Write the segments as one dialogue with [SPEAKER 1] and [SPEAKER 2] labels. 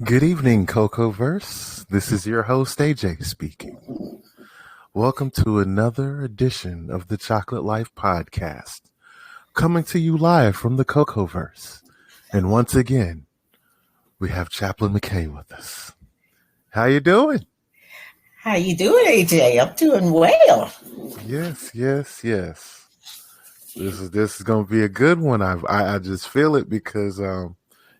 [SPEAKER 1] Good evening, Cocoverse. This is your host, AJ, speaking. Welcome to another edition of the Chocolate Life Podcast, coming to you live from the Cocoverse. And once again, we have Chaplain McKay with us. How you doing?
[SPEAKER 2] How you doing, AJ? I'm doing well.
[SPEAKER 1] Yes. This is going to be a good one. I just feel it because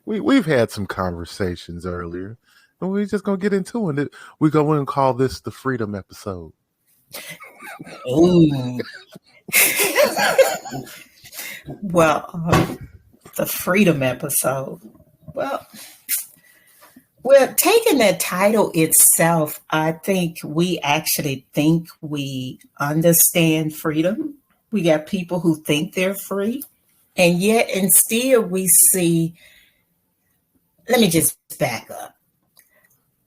[SPEAKER 1] we've had some conversations earlier, and we're just gonna get into it. We're going to call this the freedom episode.
[SPEAKER 2] Ooh. Well, the freedom episode. Well, taking that title itself, I think we actually think we understand freedom. We got people who think they're free, and yet, and still, we see. Let me just back up.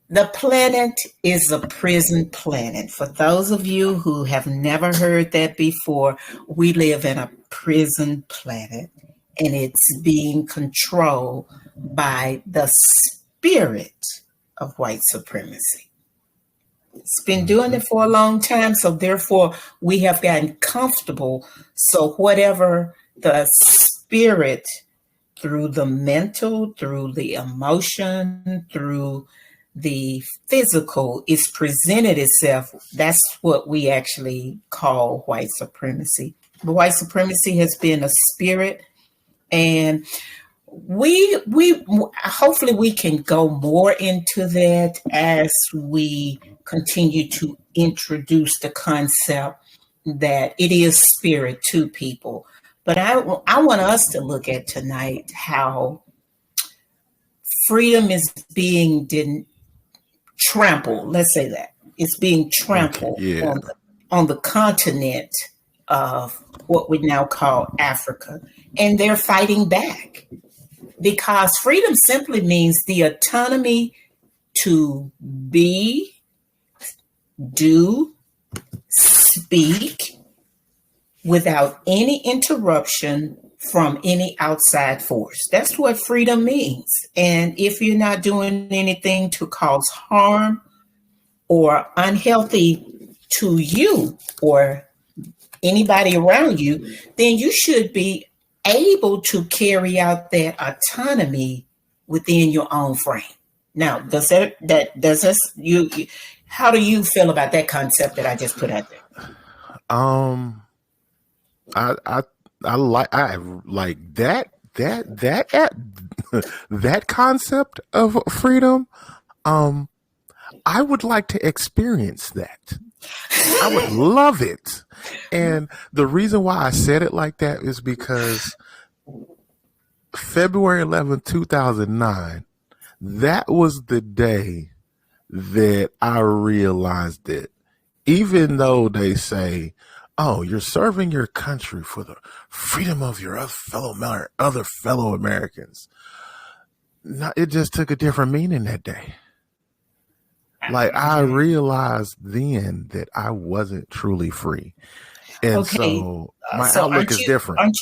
[SPEAKER 2] The planet is a prison planet. For those of you who have never heard that before, we live in a prison planet and it's being controlled by the spirit of white supremacy. It's been doing it for a long time, so therefore we have gotten comfortable. So whatever the spirit, through the mental, through the emotion, through the physical is presented itself, that's what we actually call white supremacy. But white supremacy has been a spirit, and we hopefully we can go more into that as we continue to introduce the concept that it is spirit to people. But I want us to look at tonight how freedom is being trampled. Let's say that it's being trampled on the continent of what we now call Africa, and they're fighting back because freedom simply means the autonomy to be, do, speak without any interruption from any outside force. That's what freedom means. And if you're not doing anything to cause harm or unhealthy to you or anybody around you, then you should be able to carry out that autonomy within your own frame. Now, how do you feel about that concept that I just put out there?
[SPEAKER 1] I like that that concept of freedom. I would like to experience that. I would love it. And the reason why I said it like that is because February 11th, 2009, that was the day that I realized it. Even though they say, oh, you're serving your country for the freedom of your other fellow Americans. No, it just took a different meaning that day. Like I realized then that I wasn't truly free. And so my outlook is different.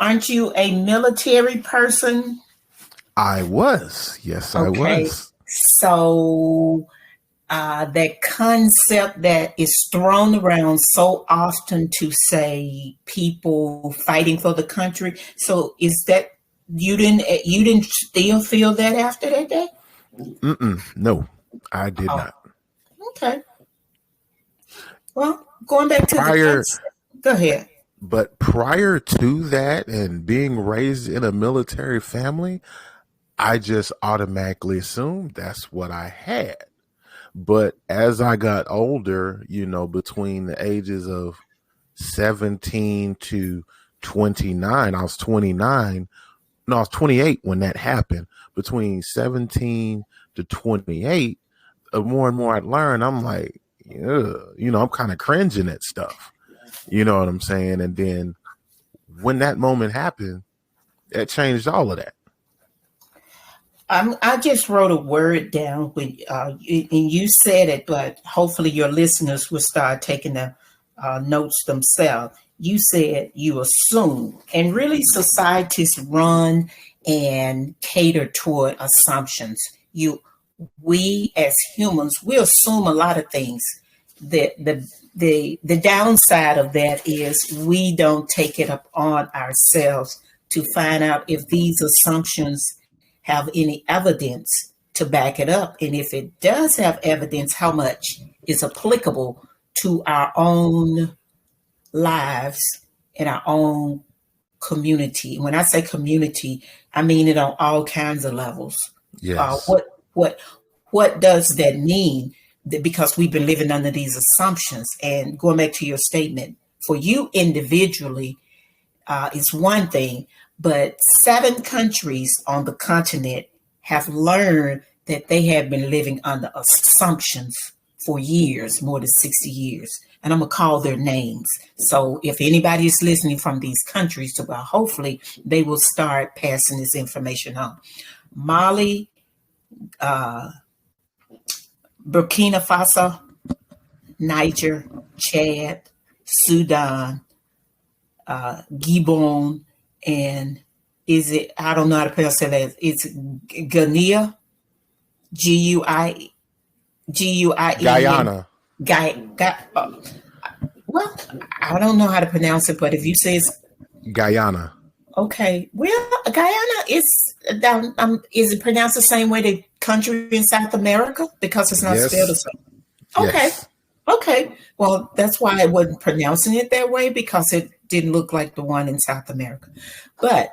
[SPEAKER 2] Aren't you a military person?
[SPEAKER 1] I was. Yes, I was.
[SPEAKER 2] So that concept that is thrown around so often to say people fighting for the country. So is that you didn't still feel that after that day?
[SPEAKER 1] No, I did not.
[SPEAKER 2] Okay. Well, going back to the concept. Go ahead.
[SPEAKER 1] But prior to that and being raised in a military family, I just automatically assumed that's what I had. But as I got older, between the ages of 17 to 29, I was 29. No, I was 28 when that happened. Between 17 to 28, the more and more I learned, I'm like, I'm kind of cringing at stuff. You know what I'm saying? And then when that moment happened, it changed all of that.
[SPEAKER 2] I just wrote a word down and you said it, but hopefully your listeners will start taking the notes themselves. You said you assume, and really societies run and cater toward assumptions. You, we as humans, we assume a lot of things. The downside of that is we don't take it upon ourselves to find out if these assumptions have any evidence to back it up, and if it does have evidence, how much is applicable to our own lives and our own community. When I say community, I mean it on all kinds of levels.
[SPEAKER 1] Yes.
[SPEAKER 2] What does that mean? Because we've been living under these assumptions. And going back to your statement, for you individually, is one thing, but 7 countries on the continent have learned that they have been living under assumptions for years, more than 60 years. And I'm going to call their names. So if anybody is listening from these countries, well, hopefully they will start passing this information on. Mali, Burkina Faso, Niger, Chad, Sudan, Gabon, and is it, I don't know how to pronounce that. It's Guinea, Guiene.
[SPEAKER 1] Guyana.
[SPEAKER 2] Well, I don't know how to pronounce it, but if you say it's
[SPEAKER 1] Guyana.
[SPEAKER 2] okay, well, Guyana is it pronounced the same way the country in South America because it's not
[SPEAKER 1] Yes.
[SPEAKER 2] spelled the same? Okay,
[SPEAKER 1] Yes.
[SPEAKER 2] okay. Well, that's why I wasn't pronouncing it that way because it didn't look like the one in South America. But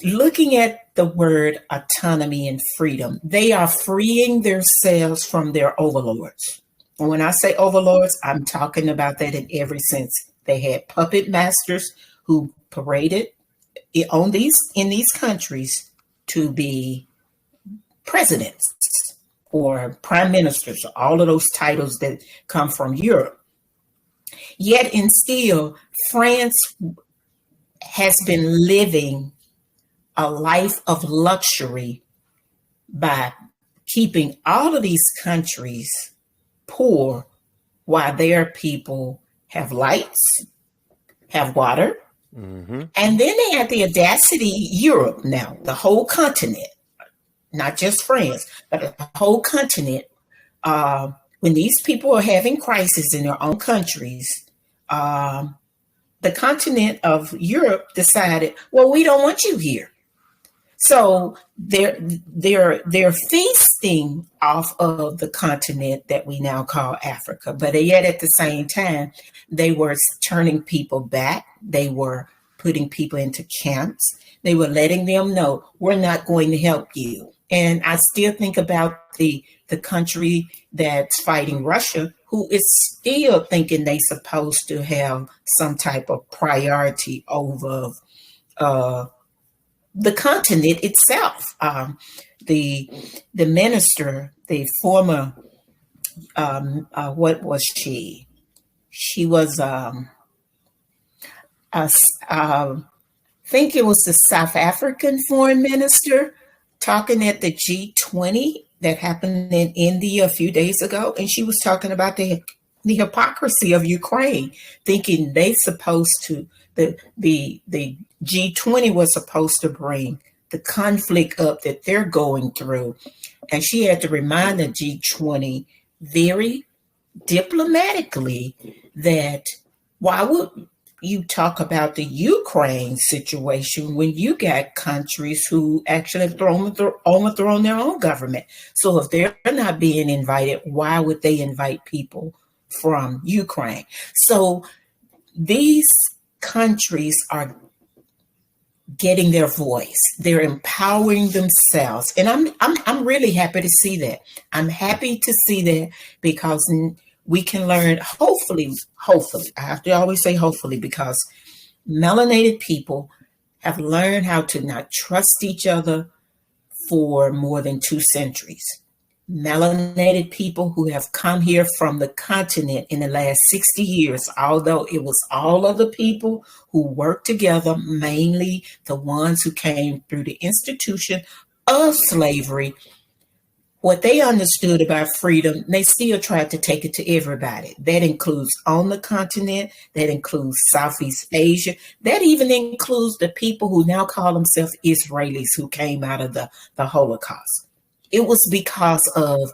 [SPEAKER 2] looking at the word autonomy and freedom, they are freeing themselves from their overlords. And when I say overlords, I'm talking about that in every sense. They had puppet masters who paraded in these countries to be presidents or prime ministers, all of those titles that come from Europe. Yet and still, France has been living a life of luxury by keeping all of these countries poor while their people have lights, have water,
[SPEAKER 1] Mm-hmm.
[SPEAKER 2] and then they had the audacity, Europe now, the whole continent, not just France, but the whole continent, when these people are having crises in their own countries, the continent of Europe decided, well, we don't want you here. So they're feasting off of the continent that we now call Africa, but yet at the same time, they were turning people back. They were putting people into camps. They were letting them know we're not going to help you. And I still think about the country that's fighting Russia, who is still thinking they're supposed to have some type of priority over the continent itself. The minister, the former, what was she? She was, I think it was the South African foreign minister talking at the G20 that happened in India a few days ago, and she was talking about the hypocrisy of Ukraine, thinking they supposed to the G20 was supposed to bring the conflict up that they're going through, and she had to remind the G20 very diplomatically that why would you talk about the Ukraine situation when you got countries who actually have overthrown their own government? So if they're not being invited, why would they invite people from Ukraine? So these countries are getting their voice. They're empowering themselves, and I'm really happy to see that. I'm happy to see that because we can learn. Hopefully, I have to always say hopefully because melanated people have learned how to not trust each other for more than 2 centuries. Melanated people who have come here from the continent in the last 60 years, although it was all of the people who worked together, mainly the ones who came through the institution of slavery, what they understood about freedom, they still tried to take it to everybody. That includes on the continent, that includes Southeast Asia, that even includes the people who now call themselves Israelis who came out of the Holocaust. It was because of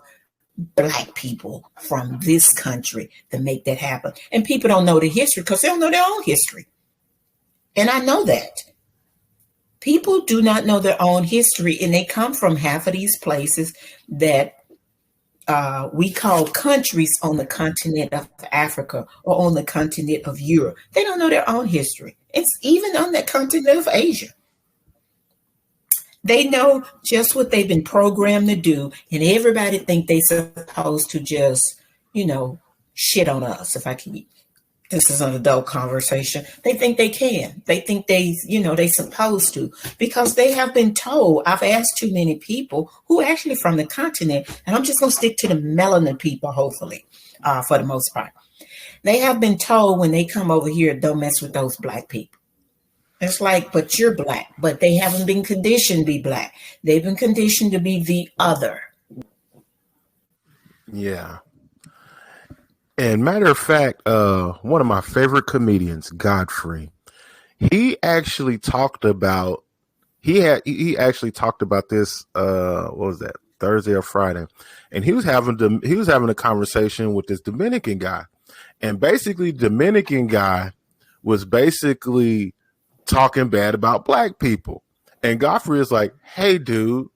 [SPEAKER 2] Black people from this country that make that happen. And people don't know the history because they don't know their own history. And I know that. People do not know their own history, and they come from half of these places that we call countries on the continent of Africa or on the continent of Europe. They don't know their own history. It's even on the continent of Asia. They know just what they've been programmed to do, and everybody think they're supposed to just, shit on us. If I can, this is an adult conversation. They think they can. They think they supposed to because they have been told. I've asked too many people who are actually from the continent, and I'm just gonna stick to the melanin people, hopefully, for the most part. They have been told when they come over here, don't mess with those Black people. It's like, but you're Black, but they haven't been conditioned to be Black. They've been conditioned to be the other.
[SPEAKER 1] Yeah. And matter of fact, one of my favorite comedians, Godfrey, he actually talked about he actually talked about this. What was that? Thursday or Friday, and he was having a conversation with this Dominican guy, and basically Dominican guy was basically talking bad about Black people, and Godfrey is like, "Hey, dude,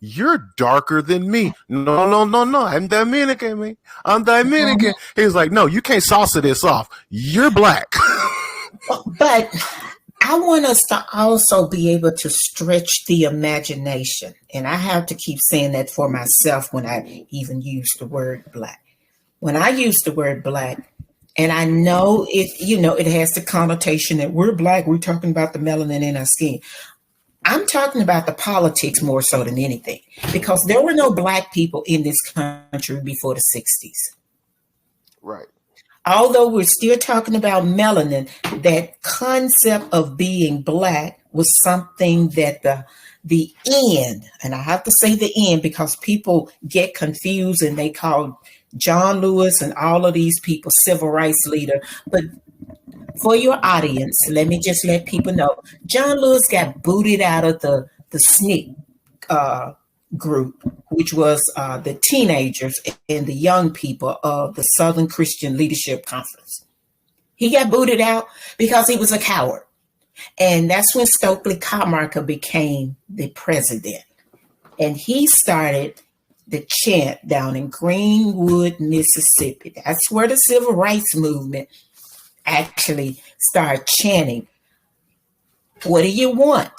[SPEAKER 1] you're darker than me." No. I'm Dominican, man. I'm Dominican. He's like, no, you can't salsa this off. You're Black.
[SPEAKER 2] But I want us to also be able to stretch the imagination. And I have to keep saying that for myself when I even use the word Black. When I use the word Black, and I know it has the connotation that we're Black, we're talking about the melanin in our skin. I'm talking about the politics more so than anything, because there were no Black people in this country before the 60s.
[SPEAKER 1] Right.
[SPEAKER 2] Although we're still talking about melanin, that concept of being Black was something that the end, and I have to say the end because people get confused and they call John Lewis and all of these people civil rights leader. But for your audience, let me just let people know, John Lewis got booted out of the SNCC group, which was the teenagers and the young people of the Southern Christian Leadership Conference. He got booted out because he was a coward. And that's when Stokely Carmichael became the president. And he started the chant down in Greenwood, Mississippi. That's where the civil rights movement actually started chanting, what do you want?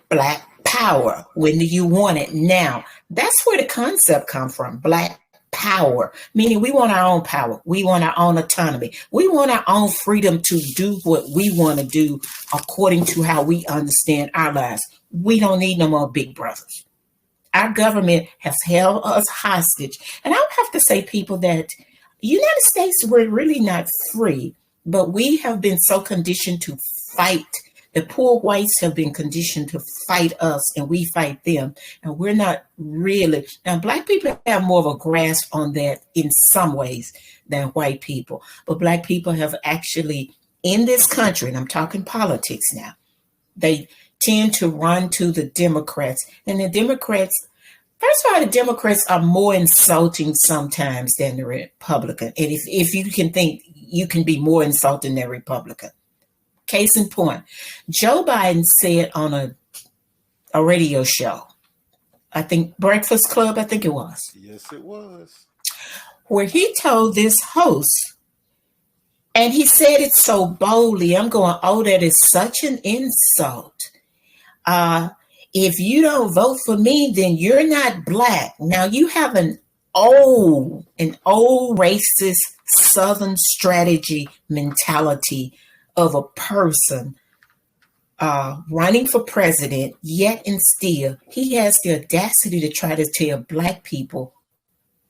[SPEAKER 2] Black power. When do you want it? Now. That's where the concept comes from, Black power, meaning we want our own power. We want our own autonomy. We want our own freedom to do what we want to do according to how we understand our lives. We don't need no more big brothers. Our government has held us hostage. And I would have to say, people, that United States, we're really not free, but we have been so conditioned to fight. The poor whites have been conditioned to fight us, and we fight them. And we're not really. Now, Black people have more of a grasp on that in some ways than white people. But Black people have actually, in this country, and I'm talking politics now, they tend to run to the Democrats. And the Democrats, first of all, the Democrats are more insulting sometimes than the Republican. And if you can think you can be more insulting than Republican. Case in point, Joe Biden said on a radio show, I think Breakfast Club, I think it was.
[SPEAKER 1] Yes, it was.
[SPEAKER 2] Where he told this host, and he said it so boldly, I'm going, oh, that is such an insult. If you don't vote for me, then you're not Black. Now you have an old racist Southern strategy mentality of a person running for president, yet and still he has the audacity to try to tell Black people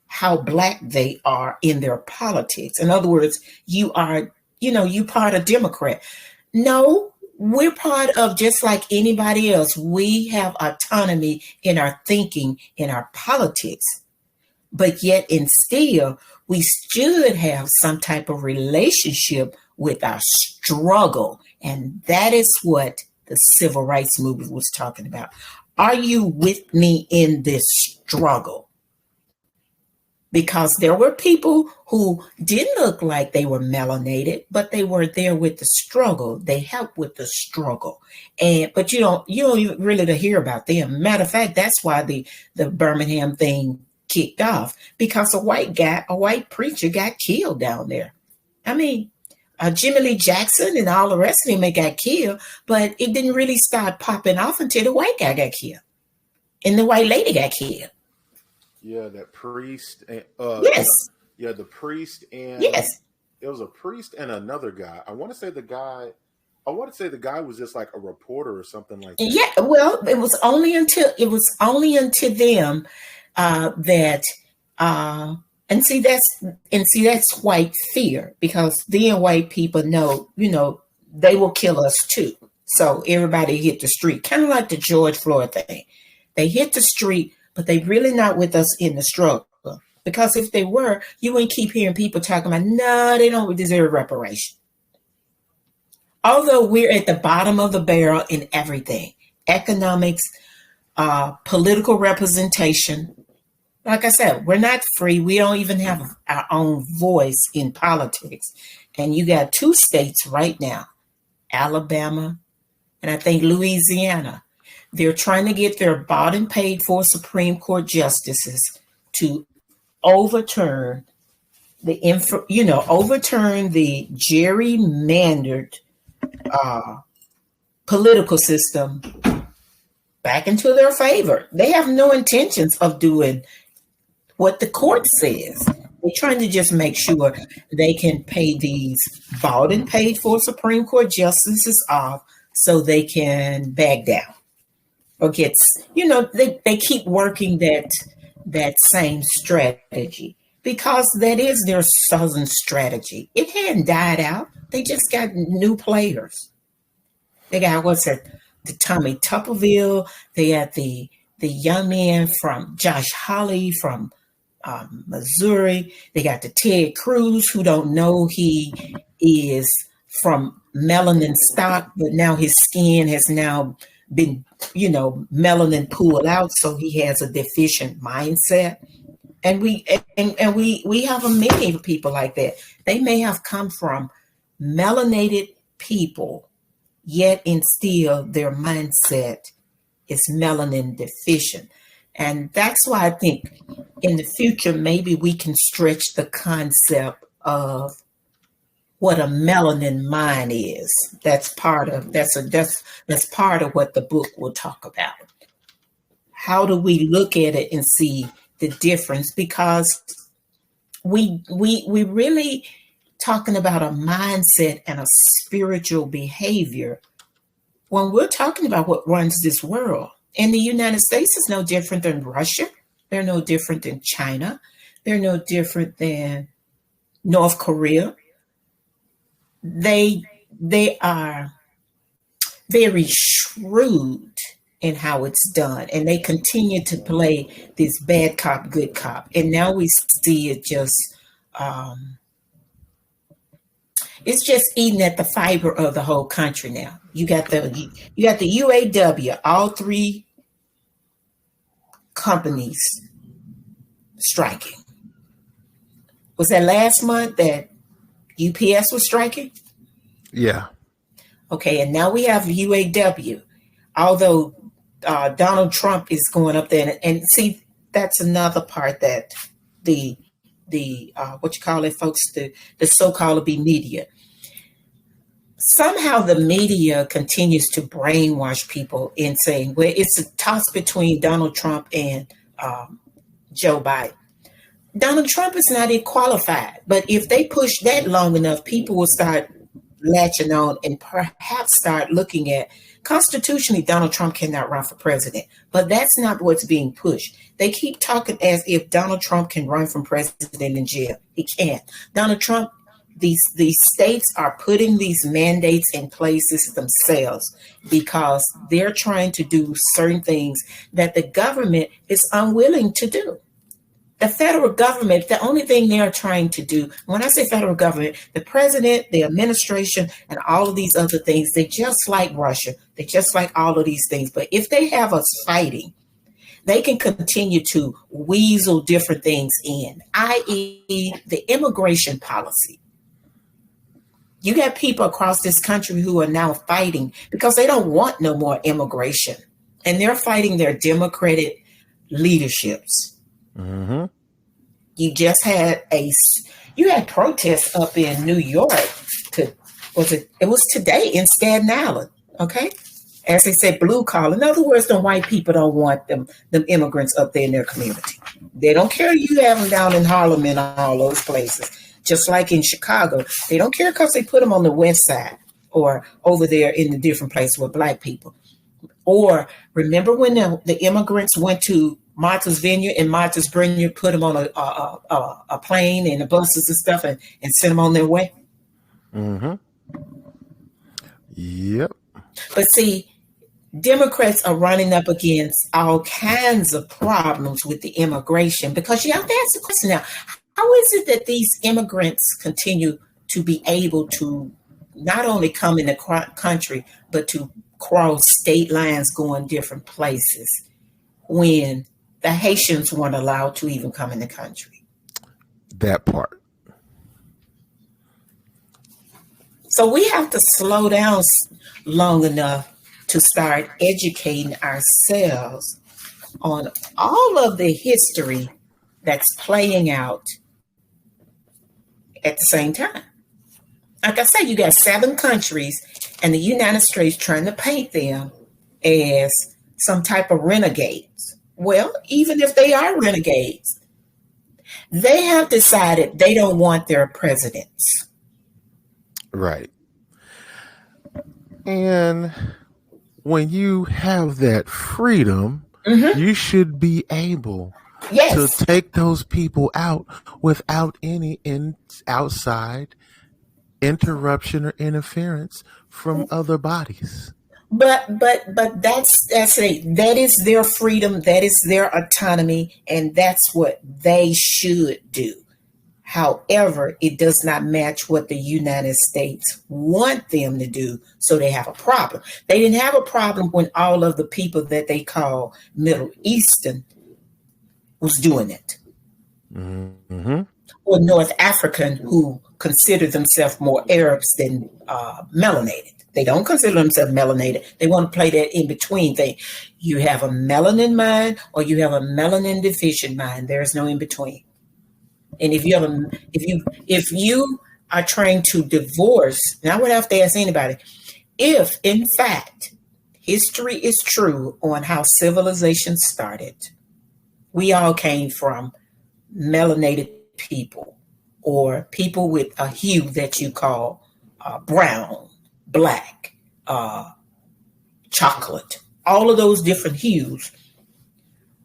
[SPEAKER 2] how Black they are in their politics. In other words, you are, you part of Democrat. No, we're part of, just like anybody else. We have autonomy in our thinking, in our politics, but yet and still we should have some type of relationship with our struggle. And that is what the civil rights movement was talking about. Are you with me in this struggle? Because there were people who didn't look like they were melanated, but they were there with the struggle. They helped with the struggle, and but you don't even really to hear about them. Matter of fact, that's why the Birmingham thing kicked off, because a white preacher, got killed down there. I mean, Jimmy Lee Jackson and all the rest of them they got killed, but it didn't really start popping off until the white guy got killed and the white lady got killed.
[SPEAKER 1] Yeah, that priest.
[SPEAKER 2] Yes,
[SPEAKER 1] Yeah, the priest and
[SPEAKER 2] yes.
[SPEAKER 1] it was a priest and another guy. I want to say the guy. I want to say the guy was just like a reporter or something like that.
[SPEAKER 2] Yeah, well, it was only until them that and see that's white fear, because then white people know, they will kill us too. So everybody hit the street, kind of like the George Floyd thing. They hit the street, but they really not with us in the struggle. Because if they were, you wouldn't keep hearing people talking about, no, they don't deserve reparation. Although we're at the bottom of the barrel in everything, economics, political representation. Like I said, we're not free. We don't even have our own voice in politics. And you got two states right now, Alabama and I think Louisiana. They're trying to get their bought and paid for Supreme Court justices to overturn overturn the gerrymandered political system back into their favor. They have no intentions of doing what the court says. They're trying to just make sure they can pay these bought and paid for Supreme Court justices off so they can back down or they keep working that same strategy, because that is their Southern strategy. It hadn't died out. They just got new players. They got the Tommy Tuberville. They got the young man from Josh Hawley from Missouri. They got the Ted Cruz, who don't know he is from melanin stock, but now his skin has now been, melanin pulled out, so he has a deficient mindset. And we have a many people like that. They may have come from melanated people, yet and still their mindset is melanin deficient. And that's why I think in the future, maybe we can stretch the concept of what a melanin mind is. That's part of what the book will talk about. How do we look at it and see the difference? Because we really talking about a mindset and a spiritual behavior when we're talking about what runs this world. And the United States is no different than Russia. They're no different than China. They're no different than North Korea. They are very shrewd in how it's done, and they continue to play this bad cop, good cop. And now we see it it's just eating at the fiber of the whole country now. You got the UAW, all three companies striking. Was that last month that UPS was striking?
[SPEAKER 1] Yeah.
[SPEAKER 2] Okay, and now we have UAW. Although Donald Trump is going up there, and see, that's another part that the what you call it, folks, the so-called be media. Somehow the media continues to brainwash people in saying, well, it's a toss between Donald Trump and Joe Biden. Donald Trump is not qualified, but if they push that long enough, people will start latching on and perhaps start looking at constitutionally, Donald Trump cannot run for president, but that's not what's being pushed. They keep talking as if Donald Trump can run from president in jail. He can't. Donald Trump, these states are putting these mandates in places themselves because they're trying to do certain things that the government is unwilling to do. The federal government, the only thing they're trying to do, when I say federal government, the president, the administration, and all of these other things, they're just like Russia. They're just like all of these things. But if they have us fighting, they can continue to weasel different things in, i.e., the immigration policy. You got people across this country who are now fighting because they don't want no more immigration. And they're fighting their democratic leaderships.
[SPEAKER 1] Mm-hmm.
[SPEAKER 2] You had protests up in New York. It was today in Staten Island. Okay, as they said, blue collar. In other words, the white people don't want them immigrants up there in their community. They don't care you have them down in Harlem and all those places. Just like in Chicago, they don't care because they put them on the west side or over there in the different places with black people. Or remember when the immigrants went to Martha's Vineyard and Martha's Vineyard put them on a plane and the buses and stuff and sent them on their way?
[SPEAKER 1] Mm-hmm. Yep.
[SPEAKER 2] But see, Democrats are running up against all kinds of problems with the immigration because you have to ask the question now, how is it that these immigrants continue to be able to not only come in the country, but to cross state lines going different places when the Haitians weren't allowed to even come in the country?
[SPEAKER 1] That part.
[SPEAKER 2] So we have to slow down long enough to start educating ourselves on all of the history that's playing out at the same time. Like I said, you got 7 countries and the United States trying to paint them as some type of renegades. Well, even if they are renegades, they have decided they don't want their presidents.
[SPEAKER 1] Right. And when you have that freedom, you should be able to take those people out without any outside interruption or interference from other bodies.
[SPEAKER 2] But that is their freedom, that is their autonomy, and that's what they should do. However, it does not match what the United States want them to do, so they have a problem. They didn't have a problem when all of the people that they call Middle Eastern was doing it.
[SPEAKER 1] Mm-hmm.
[SPEAKER 2] Or North African who consider themselves more Arabs than melanated. They don't consider themselves melanated. They want to play that in between thing. You have a melanin mind or you have a melanin deficient mind. There is no in between. And if you are trying to divorce, and I would have to ask anybody, if in fact history is true on how civilization started, we all came from melanated people or people with a hue that you call brown, black, chocolate, all of those different hues.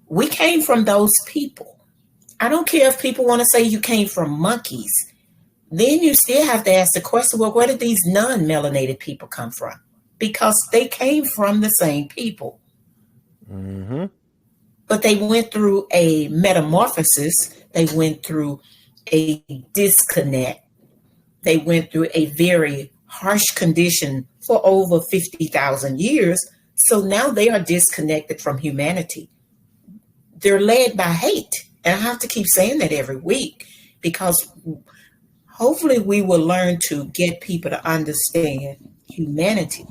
[SPEAKER 2] We came from those people. I don't care if people want to say you came from monkeys. Then you still have to ask the question, well, where did these non-melanated people come from? Because they came from the same people.
[SPEAKER 1] Mm-hmm.
[SPEAKER 2] But they went through a metamorphosis. They went through a disconnect. They went through a very harsh condition for over 50,000 years. So now they are disconnected from humanity. They're led by hate. And I have to keep saying that every week because hopefully we will learn to get people to understand humanity.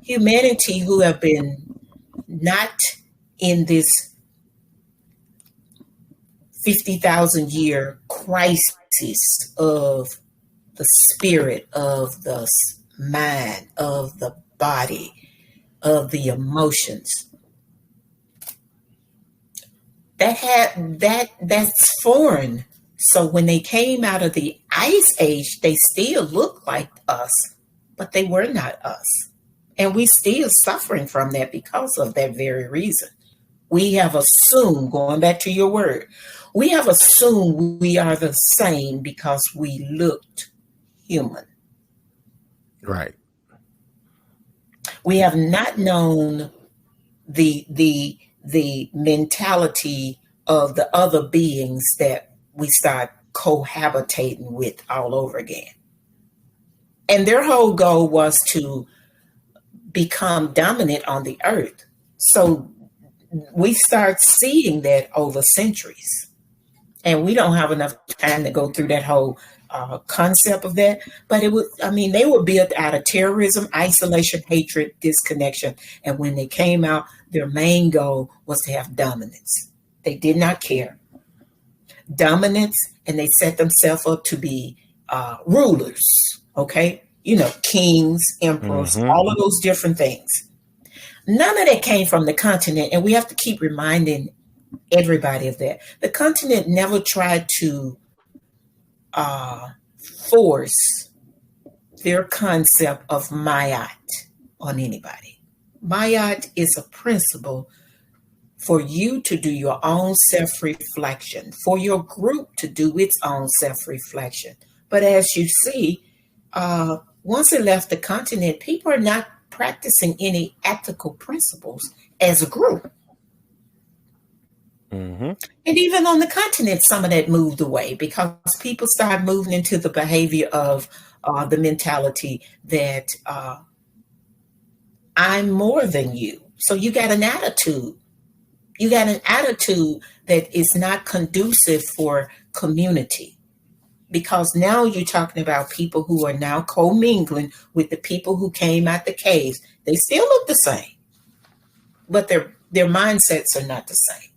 [SPEAKER 2] Humanity who have been not in this 50,000 year crisis of the spirit, of the mind, of the body, of the emotions. That's foreign. So when they came out of the ice age, they still looked like us, but they were not us. And we still suffering from that because of that very reason. We have assumed, going back to your word, we have assumed we are the same because we looked human.
[SPEAKER 1] Right.
[SPEAKER 2] We have not known the mentality of the other beings that we start cohabitating with all over again. And their whole goal was to become dominant on the earth. So we start seeing that over centuries. And we don't have enough time to go through that whole concept of that. But it was, I mean, they were built out of terrorism, isolation, hatred, disconnection. And when they came out, their main goal was to have dominance. They did not care. Dominance, and they set themselves up to be rulers, okay? You know, kings, emperors,
[SPEAKER 1] Mm-hmm.
[SPEAKER 2] all of those different things. None of that came from the continent, and we have to keep reminding everybody of that. The continent never tried to force their concept of Mayat on anybody. Mayat is a principle for you to do your own self reflection, for your group to do its own self reflection. But as you see, once it left the continent, people are not practicing any ethical principles as a group.
[SPEAKER 1] Mm-hmm.
[SPEAKER 2] And even on the continent, some of that moved away because people started moving into the behavior of the mentality that I'm more than you. So you got an attitude. You got an attitude that is not conducive for community. Because now you're talking about people who are now commingling with the people who came out the caves. They still look the same, but their mindsets are not the same.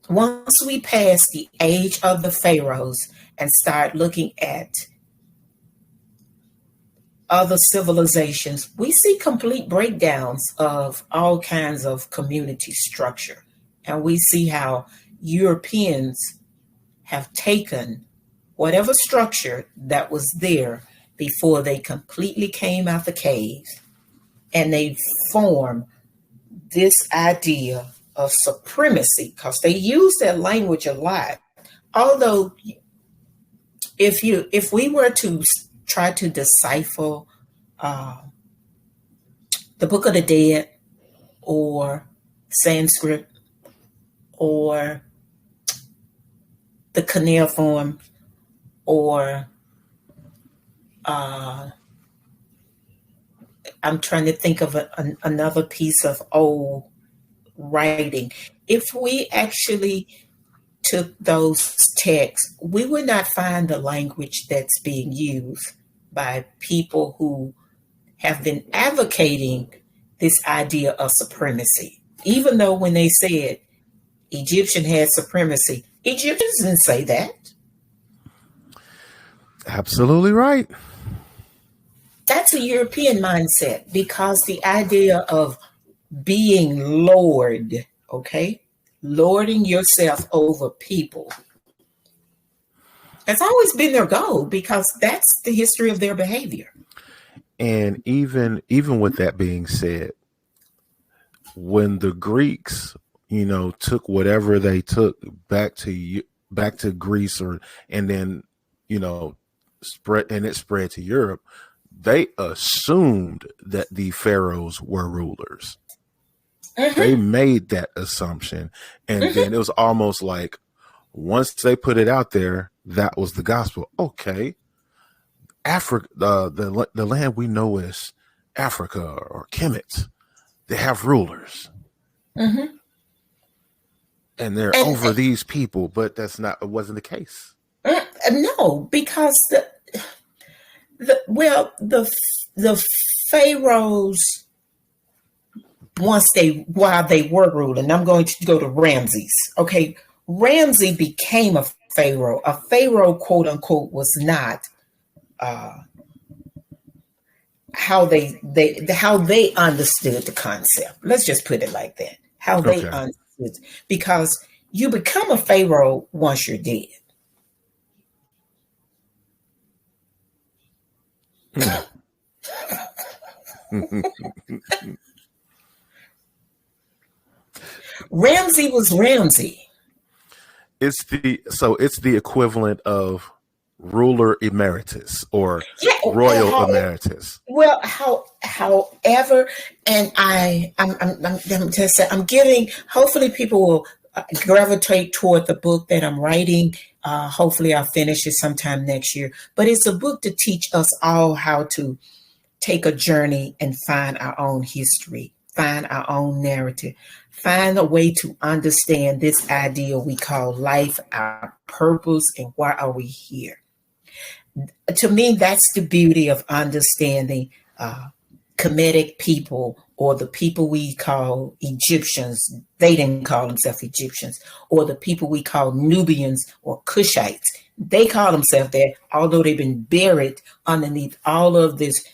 [SPEAKER 2] Once we pass the age of the pharaohs and start looking at other civilizations, we see complete breakdowns of all kinds of community structure. And we see how Europeans have taken whatever structure that was there before they completely came out the cave, and they formed this idea of supremacy because they use that language a lot. Although if we were to try to decipher uh, the Book of the Dead or Sanskrit or the cuneiform or I'm trying to think of another piece of old writing. If we actually took those texts, we would not find the language that's being used by people who have been advocating this idea of supremacy. Even though when they said Egyptian had supremacy, Egyptians didn't say that.
[SPEAKER 1] Absolutely right.
[SPEAKER 2] That's a European mindset because the idea of being Lord, okay, lording yourself over people, has always been their goal because that's the history of their behavior.
[SPEAKER 1] And even with that being said, when the Greeks, took whatever they took back to Greece, and then spread to Europe, they assumed that the pharaohs were rulers.
[SPEAKER 2] Mm-hmm.
[SPEAKER 1] They made that assumption, and then it was almost like once they put it out there, that was the gospel. Okay, Africa, the land we know as Africa or Kemet, they have rulers,
[SPEAKER 2] Mm-hmm.
[SPEAKER 1] and they're
[SPEAKER 2] And
[SPEAKER 1] over these people. But it wasn't the case.
[SPEAKER 2] no, because the pharaohs, while they were ruling, I'm going to go to Ramses. Okay, Ramses became a pharaoh. A pharaoh, quote unquote, was not how they understood the concept. Let's just put it like that. How they
[SPEAKER 1] Okay.
[SPEAKER 2] understood, because you become a pharaoh once you're dead. Ramsey was Ramsey.
[SPEAKER 1] It's the equivalent of ruler emeritus or
[SPEAKER 2] Yeah.
[SPEAKER 1] royal emeritus.
[SPEAKER 2] Well, however, and I'm just saying, I'm giving. Hopefully, people will gravitate toward the book that I'm writing. Hopefully, I'll finish it sometime next year. But it's a book to teach us all how to take a journey and find our own history, find our own narrative, find a way to understand this idea we call life, our purpose, and why are we here. To me, that's the beauty of understanding uh, Kemetic people, or the people we call Egyptians. They didn't call themselves Egyptians, or the people we call Nubians or Cushites. They call themselves that, although they've been buried underneath all of this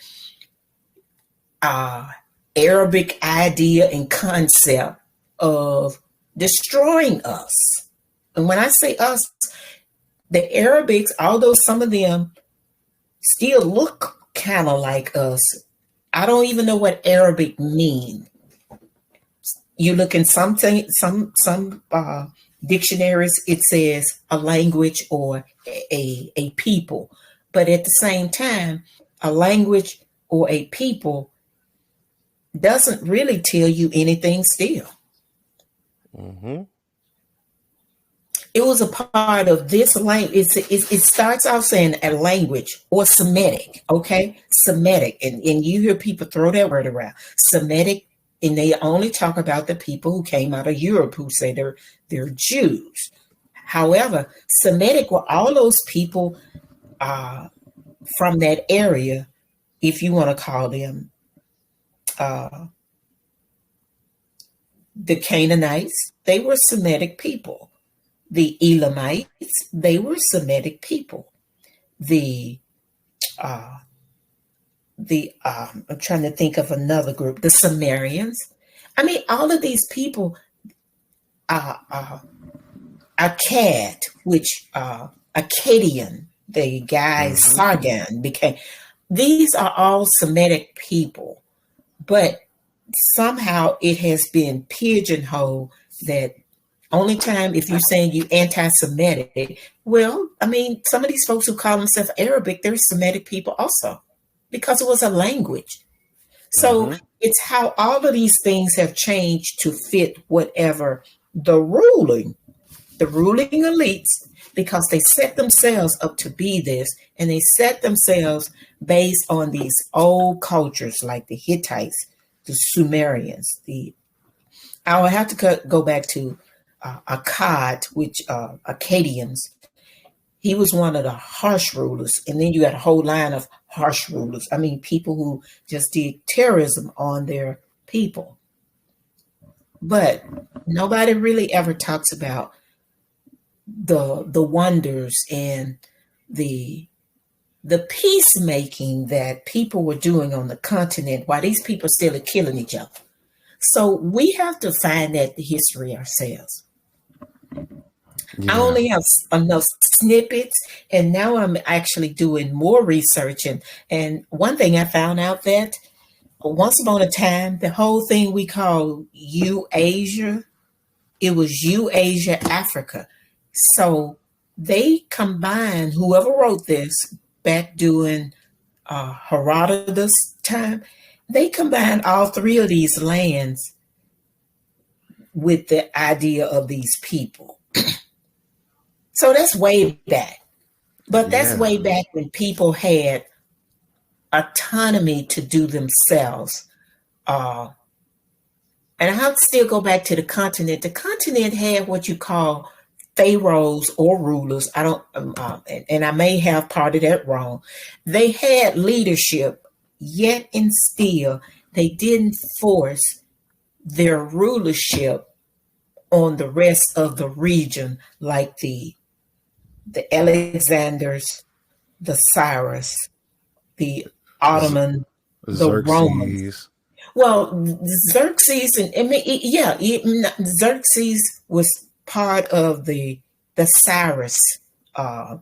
[SPEAKER 2] uh, Arabic idea and concept of destroying us. And when I say us, the Arabics, although some of them still look kind of like us, I don't even know what Arabic means. You look in some dictionaries, it says a language or a people, but at the same time, a language or a people doesn't really tell you anything. Still,
[SPEAKER 1] Mm-hmm.
[SPEAKER 2] it was a part of this language. It starts out saying a language or Semitic, okay? Semitic. And you hear people throw that word around. Semitic, and they only talk about the people who came out of Europe who say they're Jews. However, Semitic were all those people from that area, if you want to call them uh, the Canaanites, they were Semitic people. The Elamites, they were Semitic people. The uh, I'm trying to think of another group. The Sumerians. I mean, all of these people. Akkad, which Akkadian, the guy
[SPEAKER 1] Mm-hmm.
[SPEAKER 2] Sargon became. These are all Semitic people, but somehow it has been pigeonholed that only time if you're saying you anti-Semitic, well, I mean, some of these folks who call themselves Arabic, they're Semitic people also, because it was a language. So
[SPEAKER 1] Mm-hmm.
[SPEAKER 2] it's how all of these things have changed to fit whatever the ruling elites, because they set themselves up to be this, and they set themselves based on these old cultures like the Hittites, the Sumerians, the I will have to go back to Akkad, which Akkadians. He was one of the harsh rulers, and then you got a whole line of harsh rulers. I mean, people who just did terrorism on their people. But nobody really ever talks about the wonders and the the peacemaking that people were doing on the continent while these people still are killing each other. So we have to find that the history ourselves. I
[SPEAKER 1] Yeah.
[SPEAKER 2] only have enough snippets, and now I'm actually doing more research. And one thing I found out that once upon a time, the whole thing we call U-Asia, it was U-Asia Africa. So they combined, whoever wrote this back during Herodotus' time, they combined all three of these lands with the idea of these people. So that's way back. But that's
[SPEAKER 1] Yeah.
[SPEAKER 2] way back when people had autonomy to do themselves. Uh, and I'll still go back to the continent. The continent had what you call pharaohs or rulers. I don't, and I may have part of that wrong. They had leadership, yet and still they didn't force their rulership on the rest of the region like the Alexanders, the Cyrus, the
[SPEAKER 1] Z-
[SPEAKER 2] Ottoman, the Romans.
[SPEAKER 1] Xerxes.
[SPEAKER 2] Well, Xerxes, and I mean, yeah, Xerxes was part of the Cyrus uh,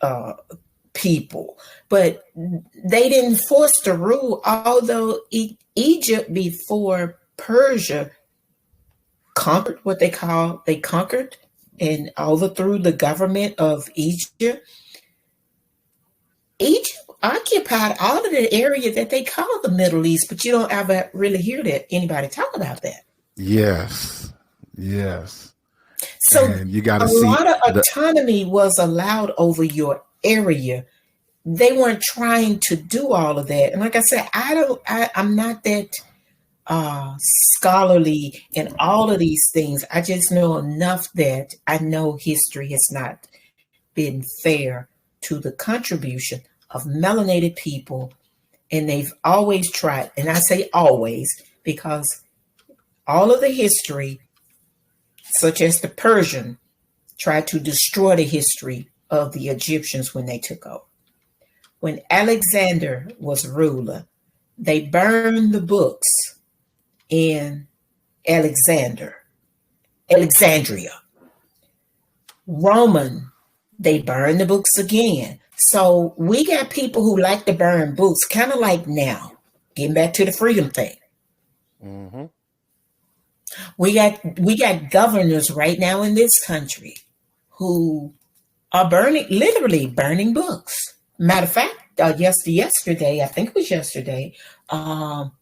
[SPEAKER 2] uh, people, but they didn't force the rule. Although Egypt before Persia conquered what they conquered and overthrew the government of Egypt. Egypt occupied all of the area that they call the Middle East, but you don't ever really hear that anybody talk about that.
[SPEAKER 1] Yes. Yes.
[SPEAKER 2] So
[SPEAKER 1] And you got
[SPEAKER 2] a
[SPEAKER 1] to see
[SPEAKER 2] lot of
[SPEAKER 1] the
[SPEAKER 2] autonomy was allowed over your area. They weren't trying to do all of that. And like I said, I'm not that scholarly in all of these things. I just know enough that I know history has not been fair to the contribution of melanated people. And they've always tried, and I say always because all of the history, such as the Persian, tried to destroy the history of the Egyptians when they took over. When Alexander was ruler, they burned the books in Alexandria. Roman, they burned the books again. So we got people who like to burn books, kind of like now, getting back to the freedom thing.
[SPEAKER 1] mm-hmm.
[SPEAKER 2] We got governors right now in this country who are literally burning books. Matter of fact, yesterday, I think it was yesterday, the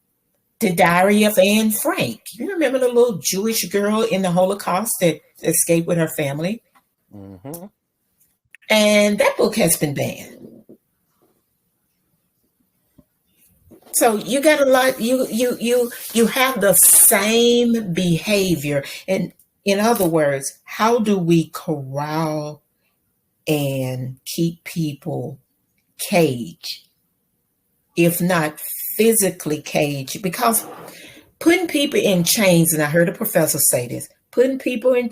[SPEAKER 2] Diary of Anne Frank. You remember the little Jewish girl in the Holocaust that escaped with her family?
[SPEAKER 1] Mm-hmm.
[SPEAKER 2] And that book has been banned. So you got a lot. You have the same behavior, and in other words, how do we corral and keep people caged, if not physically caged? Because putting people in chains, and I heard a professor say this, putting people in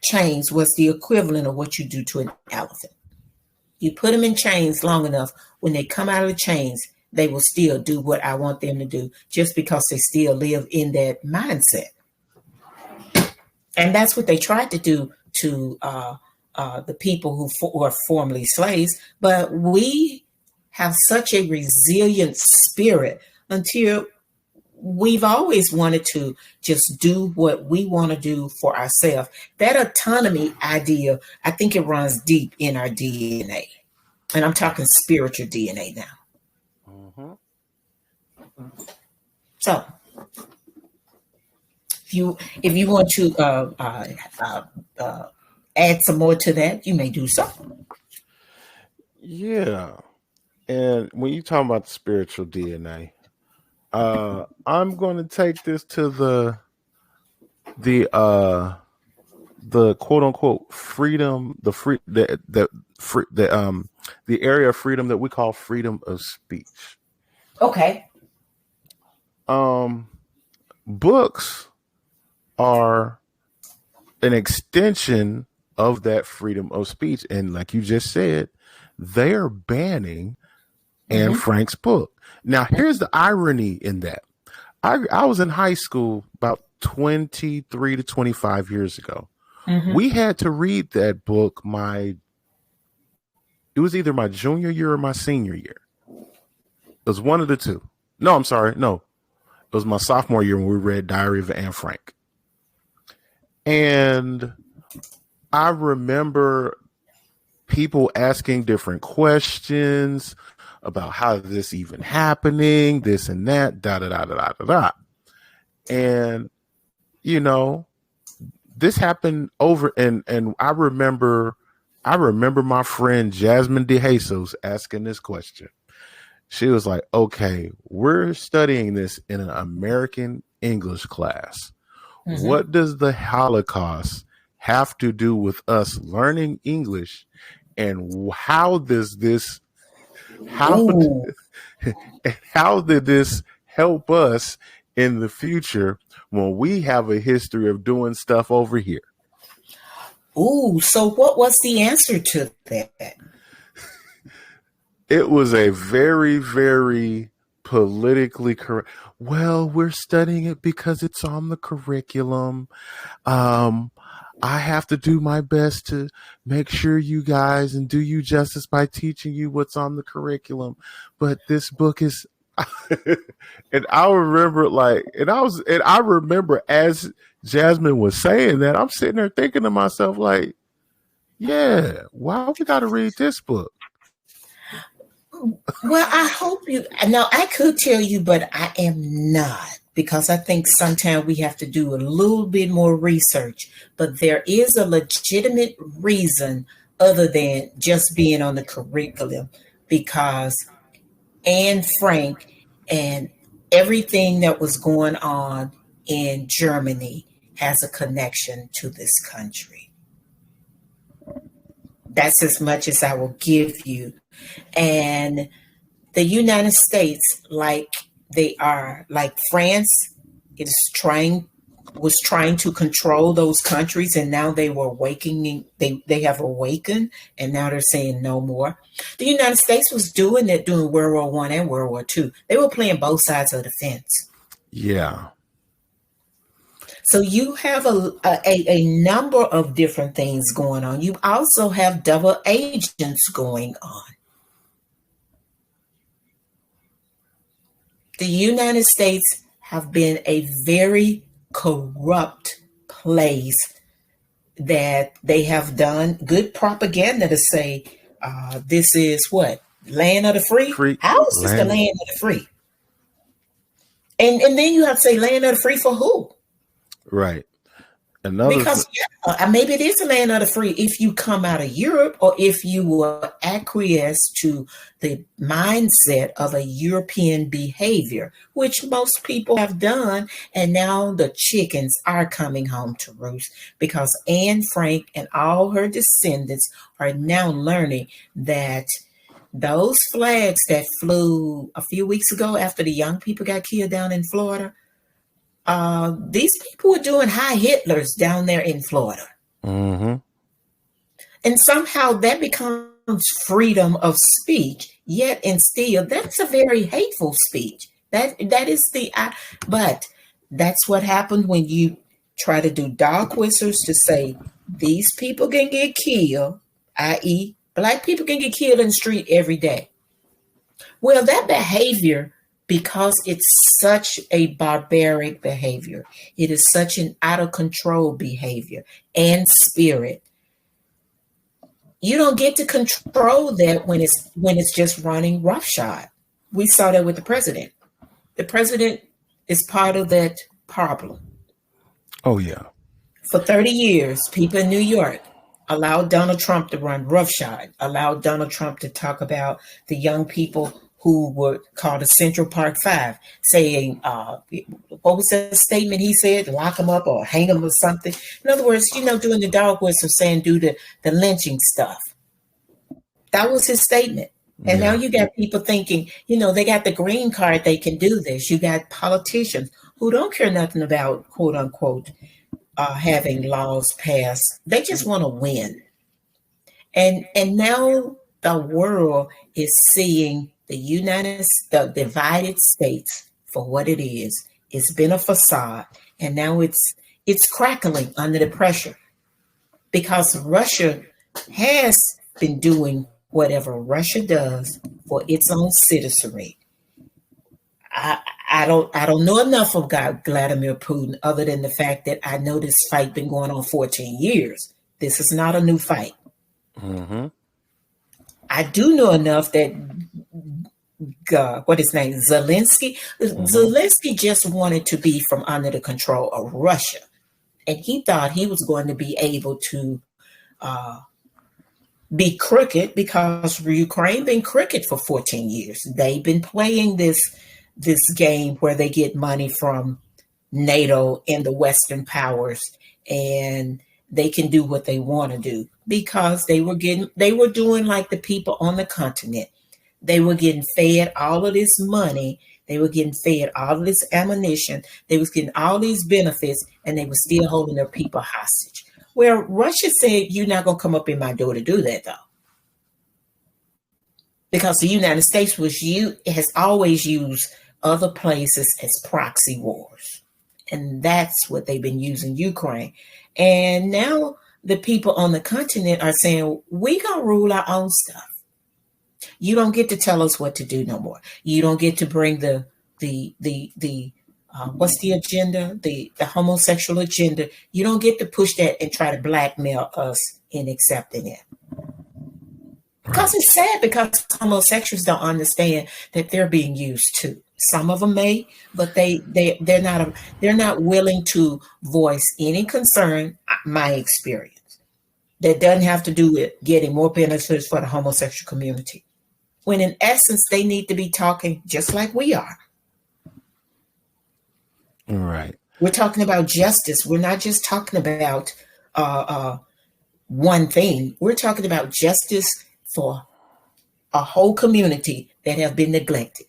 [SPEAKER 2] chains was the equivalent of what you do to an elephant. You put them in chains long enough, when they come out of the chains, they will still do what I want them to do just because they still live in that mindset. And that's what they tried to do to the people who were formerly slaves. But we have such a resilient spirit until we've always wanted to just do what we want to do for ourselves. That autonomy idea, I think it runs deep in our DNA. And I'm talking spiritual DNA now.
[SPEAKER 1] Mm-hmm.
[SPEAKER 2] So if you want to add some more to that, you may do so.
[SPEAKER 1] Yeah. And when you talk about the spiritual DNA, I'm going to take this to the quote unquote freedom, the area of freedom that we call freedom of speech.
[SPEAKER 2] Okay.
[SPEAKER 1] Books are an extension of that freedom of speech, and like you just said, they're banning Anne Frank's book. Now, here's the irony in that. I was in high school about 23 to 25 years ago. We had to read that book it was either my junior year or my senior year. It was one of the two. No, I'm sorry. No, it was my sophomore year when we read Diary of Anne Frank. And I remember people asking different questions about how this even happening, this and that, da da da da da da. And this happened over, and I remember my friend Jasmine DeJesus asking this question. She was like, "Okay, we're studying this in an American English class. What does the Holocaust have to do with us learning English, and how does this how how did this help us in the future when we have a history of doing stuff over here?"
[SPEAKER 2] Ooh, so what was the answer to that?
[SPEAKER 1] It was a very, very politically correct. Well, we're studying it because it's on the curriculum. I have to do my best to make sure you guys and do you justice by teaching you what's on the curriculum. But this book is, and I remember I remember as Jasmine was saying that, I'm sitting there thinking to myself, like, yeah, why we got to read this book?
[SPEAKER 2] Well, I hope you. Now, I could tell you, but I am not because I think sometimes we have to do a little bit more research. But there is a legitimate reason other than just being on the curriculum because Anne Frank and everything that was going on in Germany has a connection to this country. That's as much as I will give you. And the United States, like they are, like France, is trying was trying to control those countries, and now they were awakening. They have awakened, and now they're saying no more. The United States was doing that during World War I and World War II. They were playing both sides of the fence.
[SPEAKER 1] Yeah.
[SPEAKER 2] So you have a number of different things going on. You also have double agents going on. The United States have been a very corrupt place that they have done good propaganda to say this is what land of the free.
[SPEAKER 1] Free
[SPEAKER 2] How is this the
[SPEAKER 1] land.
[SPEAKER 2] land of the free? And then you have to say land of the free for who?
[SPEAKER 1] Right. Another
[SPEAKER 2] Because
[SPEAKER 1] th-
[SPEAKER 2] maybe it is the land of the free if you come out of Europe or if you will acquiesce to the mindset of a European behavior, which most people have done. And now the chickens are coming home to roost because Anne Frank and all her descendants are now learning that those flags that flew a few weeks ago after the young people got killed down in Florida, these people were doing high Hitlers down there in Florida.
[SPEAKER 1] mm-hmm.
[SPEAKER 2] And somehow that becomes freedom of speech, yet and still, that's a very hateful speech. That is but that's what happened when you try to do dog whistles to say these people can get killed, i.e., black people can get killed in the street every day. Well, that behavior, because it's such a barbaric behavior, it is such an out of control behavior and spirit. You don't get to control that when it's just running roughshod. We saw that with the president. The president is part of that problem.
[SPEAKER 1] Oh yeah.
[SPEAKER 2] For 30 years, people in New York allowed Donald Trump to run roughshod, allowed Donald Trump to talk about the young people who were called the Central Park Five, saying, what was that statement he said? Lock them up or hang them or something. In other words, doing the dog whistle saying do the lynching stuff. That was his statement. And now
[SPEAKER 1] Yeah.
[SPEAKER 2] you got people thinking, they got the green card, they can do this. You got politicians who don't care nothing about quote unquote having laws passed. They just want to win. And now the world is seeing the divided states for what it is. It's been a facade, and now it's crackling under the pressure because Russia has been doing whatever Russia does for its own citizenry. I don't know enough about Vladimir Putin other than the fact that I know this fight been going on 14 years. This is not a new fight.
[SPEAKER 1] Mm-hmm.
[SPEAKER 2] I do know enough that what his name Zelensky.
[SPEAKER 1] Mm-hmm.
[SPEAKER 2] Zelensky just wanted to be from under the control of Russia, and he thought he was going to be able to be crooked because Ukraine been crooked for 14 years. They've been playing this game where they get money from NATO and the Western powers, and they can do what they want to do because they were doing like the people on the continent. They were getting fed all of this money. They were getting fed all of this ammunition. They was getting all these benefits, and they were still holding their people hostage. Well, Russia said, "You're not going to come up in my door to do that, though." Because the United States has always used other places as proxy wars. And that's what they've been using Ukraine. And now the people on the continent are saying, we gonna rule our own stuff. You don't get to tell us what to do no more. You don't get to bring the what's the agenda? The homosexual agenda. You don't get to push that and try to blackmail us in accepting it. Because it's sad because homosexuals don't understand that they're being used too. Some of them may, but they're not willing to voice any concern. My experience that doesn't have to do with getting more benefits for the homosexual community. When in essence they need to be talking just like we are.
[SPEAKER 1] Right.
[SPEAKER 2] We're talking about justice. We're not just talking about one thing. We're talking about justice for a whole community that have been neglected.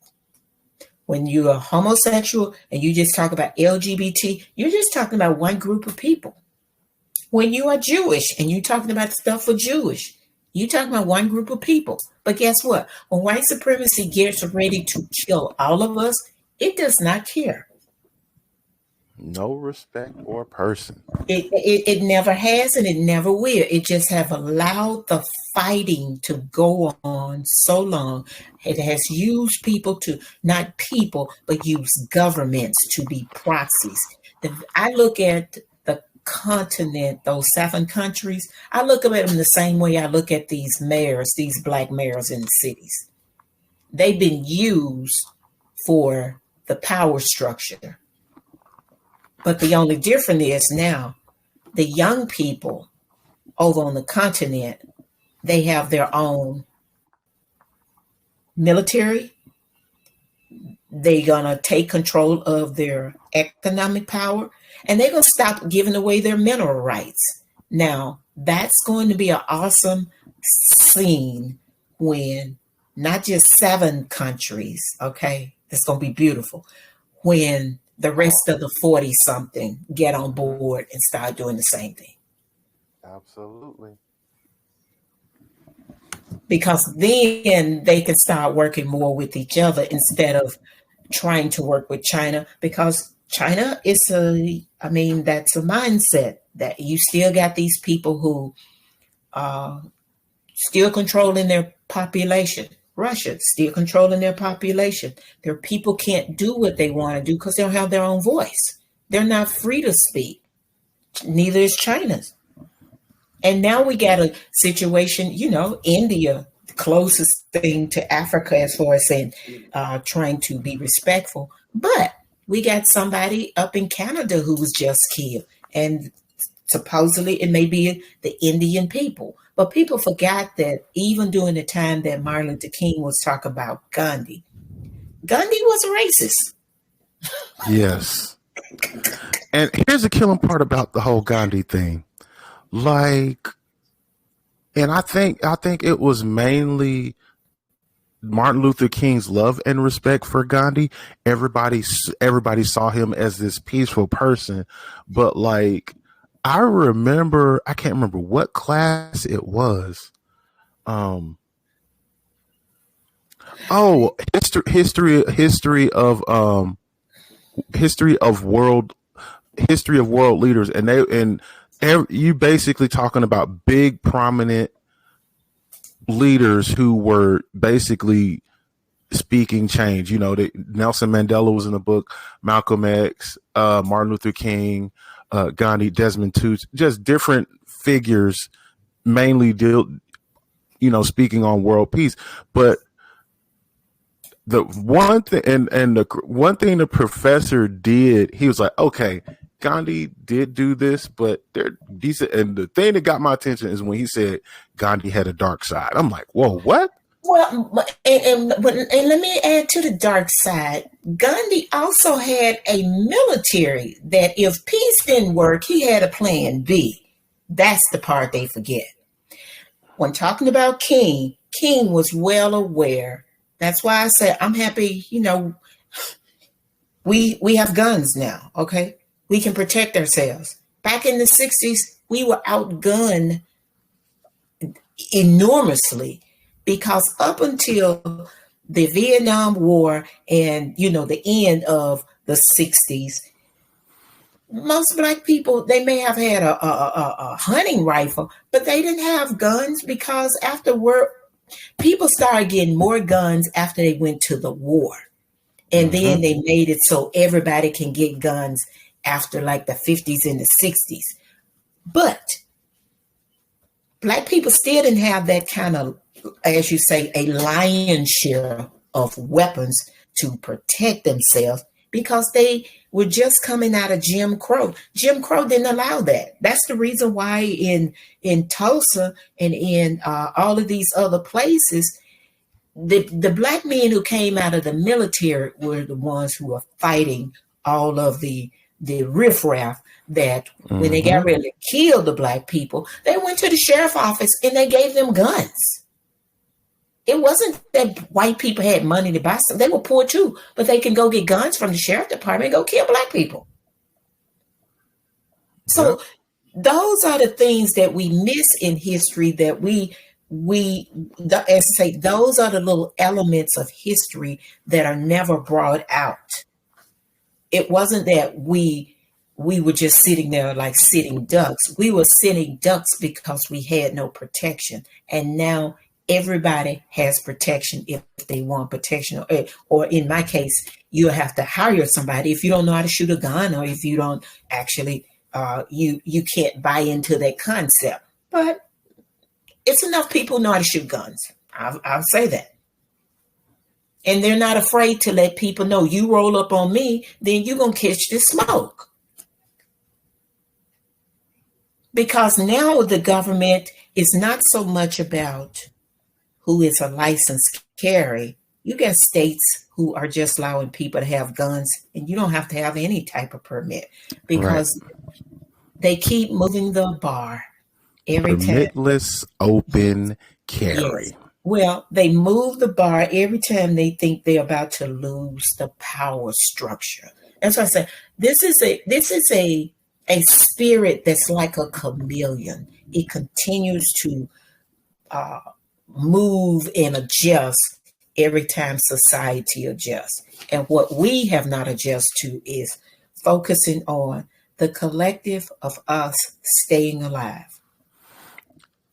[SPEAKER 2] When you are homosexual and you just talk about LGBT, you're just talking about one group of people. When you are Jewish and you're talking about stuff for Jewish, you're talking about one group of people. But guess what? When white supremacy gets ready to kill all of us, it does not care.
[SPEAKER 1] No respect or person.
[SPEAKER 2] It never has and it never will. It just have allowed the fighting to go on so long. It has used people to, not people, but use governments to be proxies. I look at the continent, those 7 countries, I look at them the same way I look at these mayors, these black mayors in the cities. They've been used for the power structure. But the only difference is now the young people over on the continent, they have their own military. They're going to take control of their economic power, and they're going to stop giving away their mineral rights. Now, that's going to be an awesome scene when not just 7 countries, okay, it's going to be beautiful, when the rest of the 40 something get on board and start doing the same thing.
[SPEAKER 1] Absolutely.
[SPEAKER 2] Because then they can start working more with each other instead of trying to work with China. Because China is that's a mindset that you still got these people who are still controlling their population. Russia still controlling their population. Their people can't do what they want to do because they don't have their own voice. They're not free to speak. Neither is China's. And now we got a situation, India, the closest thing to Africa as far as saying, trying to be respectful. But we got somebody up in Canada who was just killed. And supposedly it may be the Indian people. But people forgot that even during the time that Martin Luther King was talking about Gandhi was a racist.
[SPEAKER 1] Yes. And here's the killing part about the whole Gandhi thing. And I think it was mainly Martin Luther King's love and respect for Gandhi. Everybody saw him as this peaceful person, but I can't remember what class it was. History of world leaders, and you basically talking about big prominent leaders who were basically speaking change. Nelson Mandela was in the book, Malcolm X, Martin Luther King, Gandhi, Desmond Tutu, just different figures, mainly speaking on world peace. But the one thing, and the one thing the professor did, he was like, okay, Gandhi did do this, but they're decent. And the thing that got my attention is when he said Gandhi had a dark side. I'm like, whoa, what?
[SPEAKER 2] Well, and let me add to the dark side. Gandhi also had a military that if peace didn't work, he had a plan B. That's the part they forget. When talking about King was well aware. That's why I said I'm happy, we have guns now, okay? We can protect ourselves. Back in the 60s, we were outgunned enormously because up until the Vietnam War and, the end of the 60s, most Black people, they may have had a hunting rifle, but they didn't have guns because afterward, people started getting more guns after they went to the war. And then they made it so everybody can get guns after the 50s and the 60s. But Black people still didn't have that kind of as you say, a lion's share of weapons to protect themselves because they were just coming out of Jim Crow. Jim Crow didn't allow that. That's the reason why in Tulsa and in all of these other places, the black men who came out of the military were the ones who were fighting all of the riffraff that when they got
[SPEAKER 1] Mm-hmm.
[SPEAKER 2] ready to kill the black people, they went to the sheriff office and they gave them guns. It wasn't that white people had money to buy some. They were poor too, but they can go get guns from the sheriff department and go kill black people.
[SPEAKER 1] Yep.
[SPEAKER 2] So those are the things that we miss in history that as I say, those are the little elements of history that are never brought out. It wasn't that we were just sitting there like sitting ducks. We were sitting ducks because we had no protection. And now everybody has protection if they want protection. Or in my case, you'll have to hire somebody if you don't know how to shoot a gun, or if you don't actually, you can't buy into that concept. But it's enough people know how to shoot guns. I'll say that. And they're not afraid to let people know, you roll up on me, then you're going to catch the smoke. Because now the government is not so much about who is a licensed carry. You got states who are just allowing people to have guns, and you don't have to have any type of permit
[SPEAKER 1] Right.
[SPEAKER 2] because they keep moving the bar every time.
[SPEAKER 1] Permitless open
[SPEAKER 2] Yes.
[SPEAKER 1] carry.
[SPEAKER 2] Well, they move the bar every time they think they're about to lose the power structure. That's why I say this is a spirit that's like a chameleon. It continues to uh, move and adjust every time society adjusts. And what we have not adjusted to is focusing on the collective of us staying alive.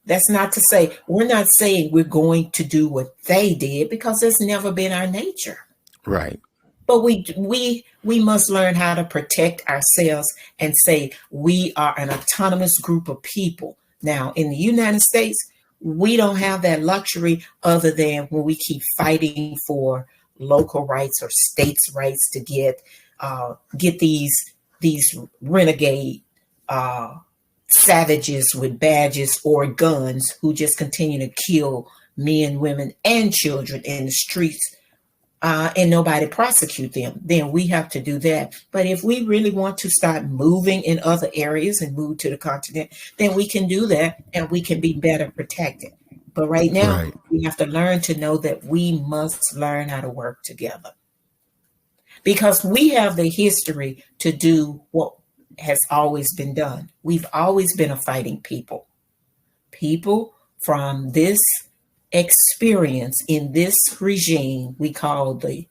[SPEAKER 2] That's not to say, we're not saying we're going to do what they did, because it's never been our nature.
[SPEAKER 1] Right.
[SPEAKER 2] But we must learn how to protect ourselves and say we are an autonomous group of people. Now, in the United States, we don't have that luxury other than when we keep fighting for local rights or states' rights to get these renegade savages with badges or guns who just continue to kill men, women, and children in the streets, and nobody prosecute them. Then we have to do that. But if we really want to start moving in other areas and move to the continent, then we can do that and we can be better protected. But right now,
[SPEAKER 1] Right.
[SPEAKER 2] we have to learn to know that we must learn how to work together, because we have the history to do what has always been done. We've always been a fighting people. People from this experience in this regime we call the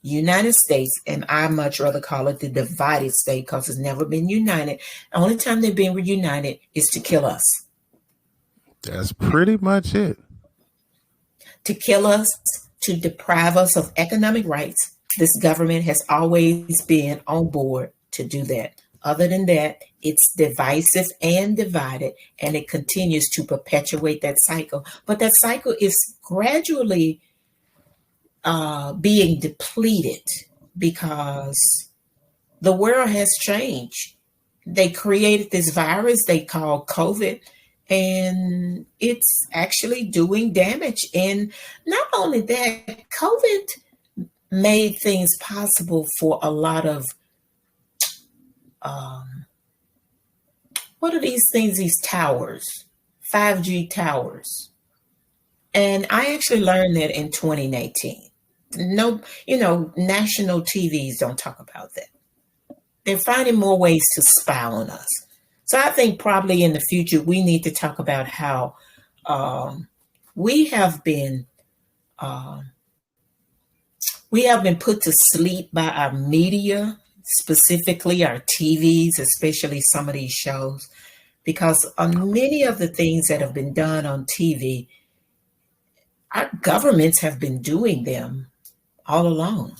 [SPEAKER 2] United States, and I much rather call it the divided state because it's never been united. The only time they've been reunited is to kill us.
[SPEAKER 1] That's pretty much it.
[SPEAKER 2] To kill us, to deprive us of economic rights. This government has always been on board to do that. Other than that, it's divisive and divided, and it continues to perpetuate that cycle. But that cycle is gradually being depleted because the world has changed. They created this virus they call COVID, and it's actually doing damage. And not only that, COVID made things possible for a lot of what are these things, these towers, 5G towers. And I actually learned that in 2018. No, national TVs don't talk about that. They're finding more ways to spy on us. So I think probably in the future, we need to talk about how we have been put to sleep by our media, specifically our TVs, especially some of these shows, because on many of the things that have been done on TV, our governments have been doing them all along.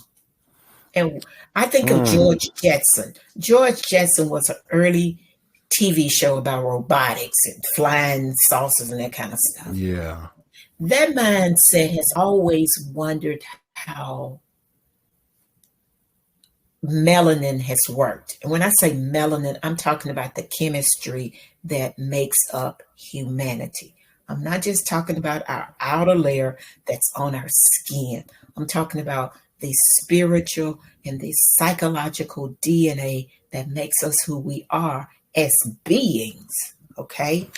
[SPEAKER 2] And I think of
[SPEAKER 1] Mm.
[SPEAKER 2] George Jetson. George Jetson was an early TV show about robotics and flying saucers and that kind of stuff.
[SPEAKER 1] Yeah.
[SPEAKER 2] That mindset has always wondered how melanin has worked. And when I say melanin, I'm talking about the chemistry that makes up humanity. I'm not just talking about our outer layer that's on our skin. I'm talking about the spiritual and the psychological DNA that makes us who we are as beings. Okay?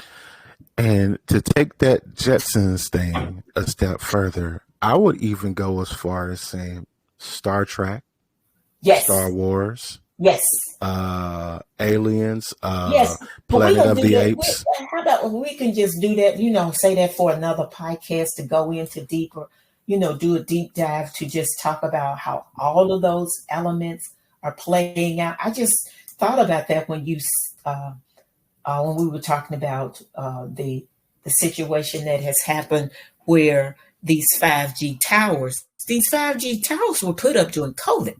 [SPEAKER 1] And to take that Jetsons thing a step further, I would even go as far as saying Star Trek,
[SPEAKER 2] Yes.
[SPEAKER 1] Star Wars,
[SPEAKER 2] Yes.
[SPEAKER 1] Aliens,
[SPEAKER 2] Yes, but we're
[SPEAKER 1] Planet
[SPEAKER 2] gonna
[SPEAKER 1] of
[SPEAKER 2] do
[SPEAKER 1] the
[SPEAKER 2] that.
[SPEAKER 1] Apes.
[SPEAKER 2] How about we can just do that? Say that for another podcast to go into deeper. Do a deep dive to just talk about how all of those elements are playing out. I just thought about that uh, when we were talking about the situation that has happened where these 5G towers were put up during COVID.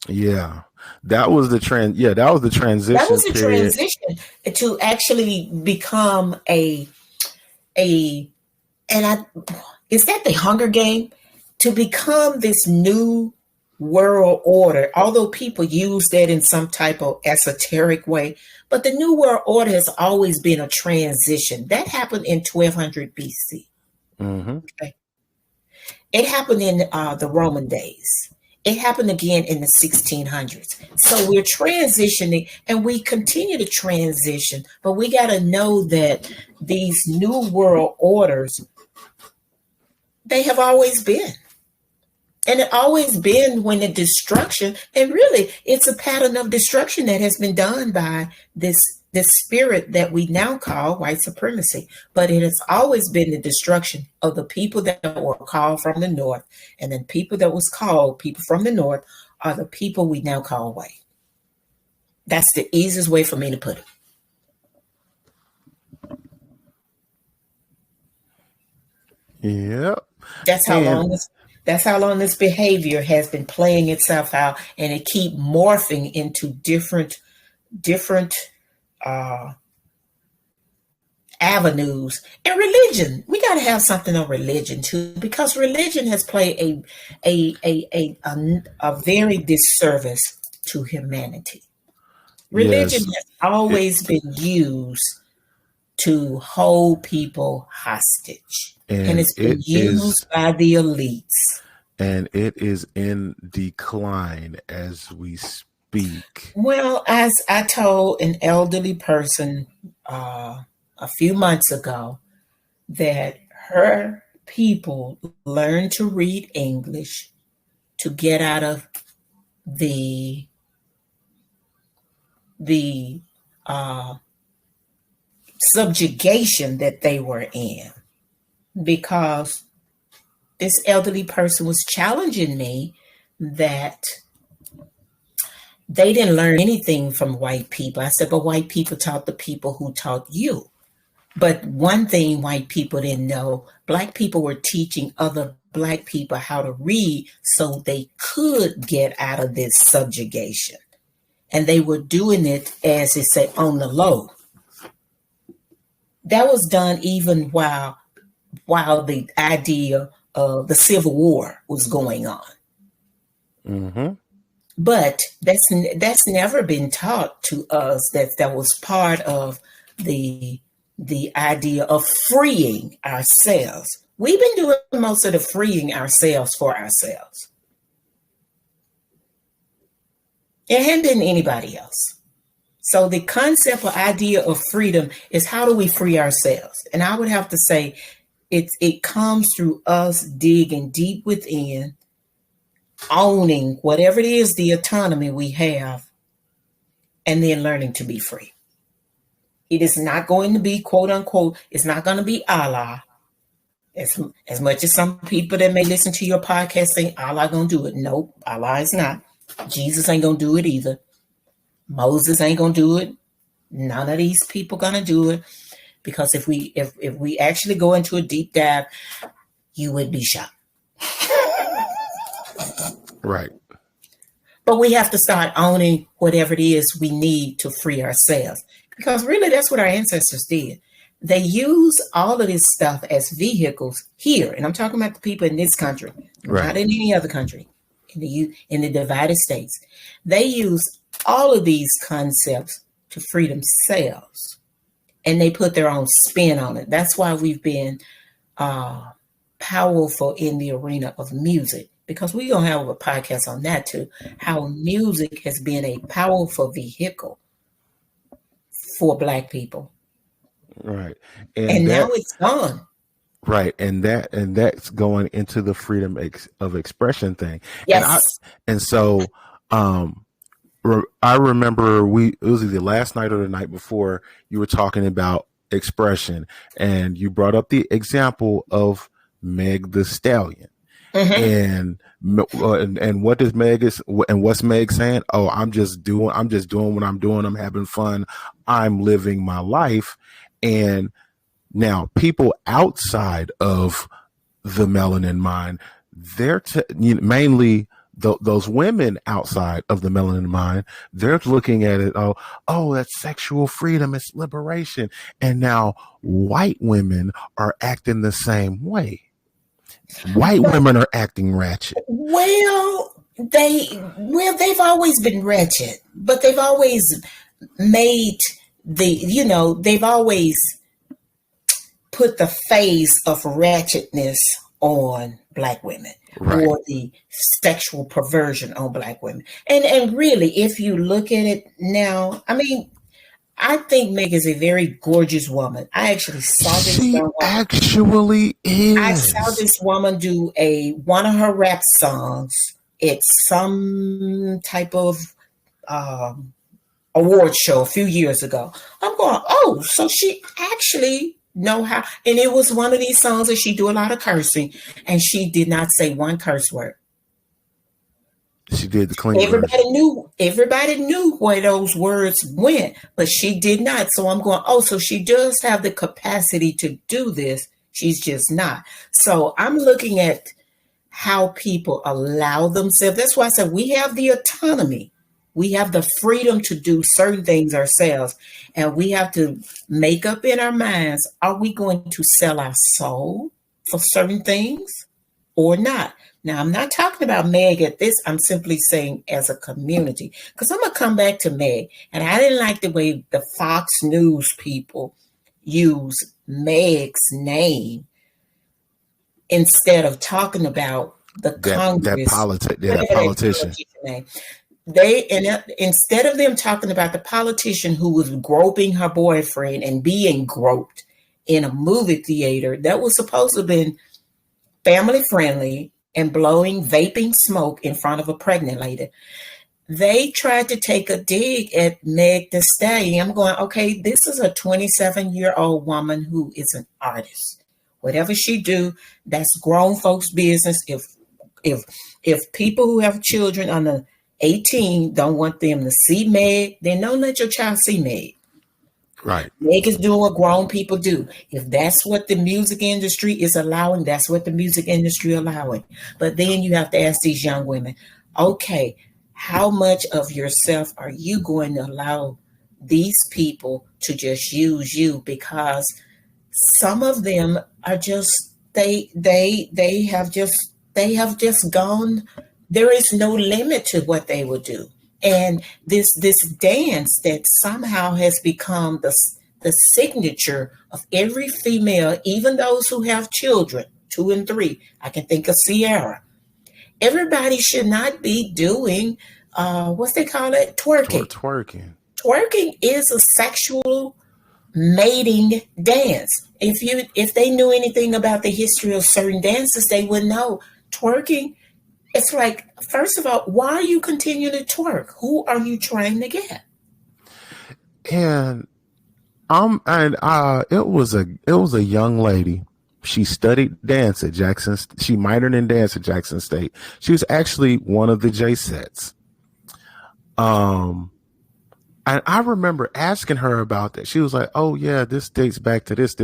[SPEAKER 1] Yeah, that was the trend. Yeah, that was the
[SPEAKER 2] That
[SPEAKER 1] transition
[SPEAKER 2] was a
[SPEAKER 1] period.
[SPEAKER 2] transition to actually become a and I is that the Hunger Game, to become this new world order. Although people use that in some type of esoteric way, but the new world order has always been a transition that happened in 1200 BC.
[SPEAKER 1] Hmm.
[SPEAKER 2] Okay? It happened in the Roman days. It happened again in the 1600s. So we're transitioning and we continue to transition, but we got to know that these new world orders, they have always been. And it always been when the destruction, and really it's a pattern of destruction that has been done by this spirit that we now call white supremacy. But it has always been the destruction of the people that were called from the north. And then people that was called people from the north are the people we now call white. That's the easiest way for me to put it.
[SPEAKER 1] Yep.
[SPEAKER 2] That's how
[SPEAKER 1] And
[SPEAKER 2] long this behavior has been playing itself out, and it keep morphing into different uh, avenues. And religion, we got to have something on religion too, because religion has played a very disservice to humanity. Religion
[SPEAKER 1] yes,
[SPEAKER 2] has
[SPEAKER 1] it,
[SPEAKER 2] always been used to hold people hostage, and
[SPEAKER 1] and
[SPEAKER 2] it's been used by the elites.
[SPEAKER 1] it is in decline as we speak.
[SPEAKER 2] Well, as I told an elderly person a few months ago, that her people learn to read English to get out of the the uh, subjugation that they were in, because this elderly person was challenging me that they didn't learn anything from white people. I said, but white people taught the people who taught you. But one thing white people didn't know, black people were teaching other black people how to read so they could get out of this subjugation. And they were doing it, as it said, on the low. That was done even while the idea of the Civil War was going on.
[SPEAKER 1] Hmm.
[SPEAKER 2] But that's never been taught to us. That was part of the the idea of freeing ourselves. We've been doing most of the freeing ourselves for ourselves. It hadn't been anybody else. So the concept or idea of freedom is, how do we free ourselves? And I would have to say it comes through us digging deep within, owning whatever it is, the autonomy we have, and then learning to be free. It is not going to be, quote unquote, it's not going to be Allah. As much as some people that may listen to your podcast think Allah gonna do it. Nope, Allah is not. Jesus ain't gonna do it either. Moses ain't gonna do it. None of these people gonna do it. Because if we actually go into a deep dive, you would be shocked.
[SPEAKER 1] Right.
[SPEAKER 2] But we have to start owning whatever it is we need to free ourselves. Because really that's what our ancestors did. they use all of this stuff as vehicles here, and I'm talking about the people in this country,
[SPEAKER 1] Right.
[SPEAKER 2] not in any other country, in the divided states. They use all of these concepts to free themselves, and they put their own spin on it. That's why we've been powerful in the arena of music, because we're going to have a podcast on that too, how music has been a powerful vehicle for Black people.
[SPEAKER 1] Right.
[SPEAKER 2] And now it's gone.
[SPEAKER 1] Right. And that's going into the freedom of expression thing.
[SPEAKER 2] Yes.
[SPEAKER 1] And so I remember it was either last night or the night before, you were talking about expression, and you brought up the example of Meg the Stallion. And what does what's Meg saying? Oh, I'm just doing what I'm doing. I'm having fun. I'm living my life. And now people outside of the melanin mind, they're mainly those women outside of the melanin mind, they're looking at it, oh, that's sexual freedom, it's liberation. And now white women are acting the same way. White women are acting ratchet.
[SPEAKER 2] Well, they've always been ratchet, but they've always made they've always put the phase of ratchetness on Black women,
[SPEAKER 1] right,
[SPEAKER 2] or the sexual perversion on Black women. And really, if you look at it now, I mean, I think Meg is a very gorgeous woman. I actually saw this.
[SPEAKER 1] She actually is.
[SPEAKER 2] I saw this woman do one of her rap songs at some type of award show a few years ago. I'm going, oh, so she actually know how. And it was one of these songs that she do a lot of cursing, and she did not say one curse word.
[SPEAKER 1] She did the clean.
[SPEAKER 2] Everybody knew where those words went, but she did not. So I'm going, oh, so she does have the capacity to do this. She's just not. So I'm looking at how people allow themselves. That's why I said we have the autonomy. We have the freedom to do certain things ourselves. And we have to make up in our minds, are we going to sell our soul for certain things or not? Now, I'm not talking about Meg at this. I'm simply saying as a community, because I'm going to come back to Meg. And I didn't like the way the Fox News people use Meg's name instead of talking about the Congress.
[SPEAKER 1] That politician.
[SPEAKER 2] Instead of them talking about the politician who was groping her boyfriend and being groped in a movie theater that was supposed to have been family friendly and blowing vaping smoke in front of a pregnant lady, they tried to take a dig at Meg the Stallion. I'm going, okay, this is a 27-year-old woman who is an artist. Whatever she do, that's grown folks' business. If people who have children under 18 don't want them to see Meg, then don't let your child see Meg.
[SPEAKER 1] Right.
[SPEAKER 2] Meg is doing what grown people do. If that's what the music industry is allowing, that's what the music industry allowing. But then you have to ask these young women, okay, how much of yourself are you going to allow these people to just use you? Because some of them are just they have just gone. There is no limit to what they will do. And this dance that somehow has become the signature of every female, even those who have children, 2 and 3. I can think of Sierra. Everybody should not be doing what they call it, twerking. Twerking is a sexual mating dance. If they knew anything about the history of certain dances, they would know twerking. It's like, first of all, why are you continuing to twerk? Who are you trying to get?
[SPEAKER 1] And it was a young lady. She studied dance at Jackson. She minored in dance at Jackson State. She was actually one of the J-sets. And I remember asking her about that. She was like, "Oh yeah, this dates back to this."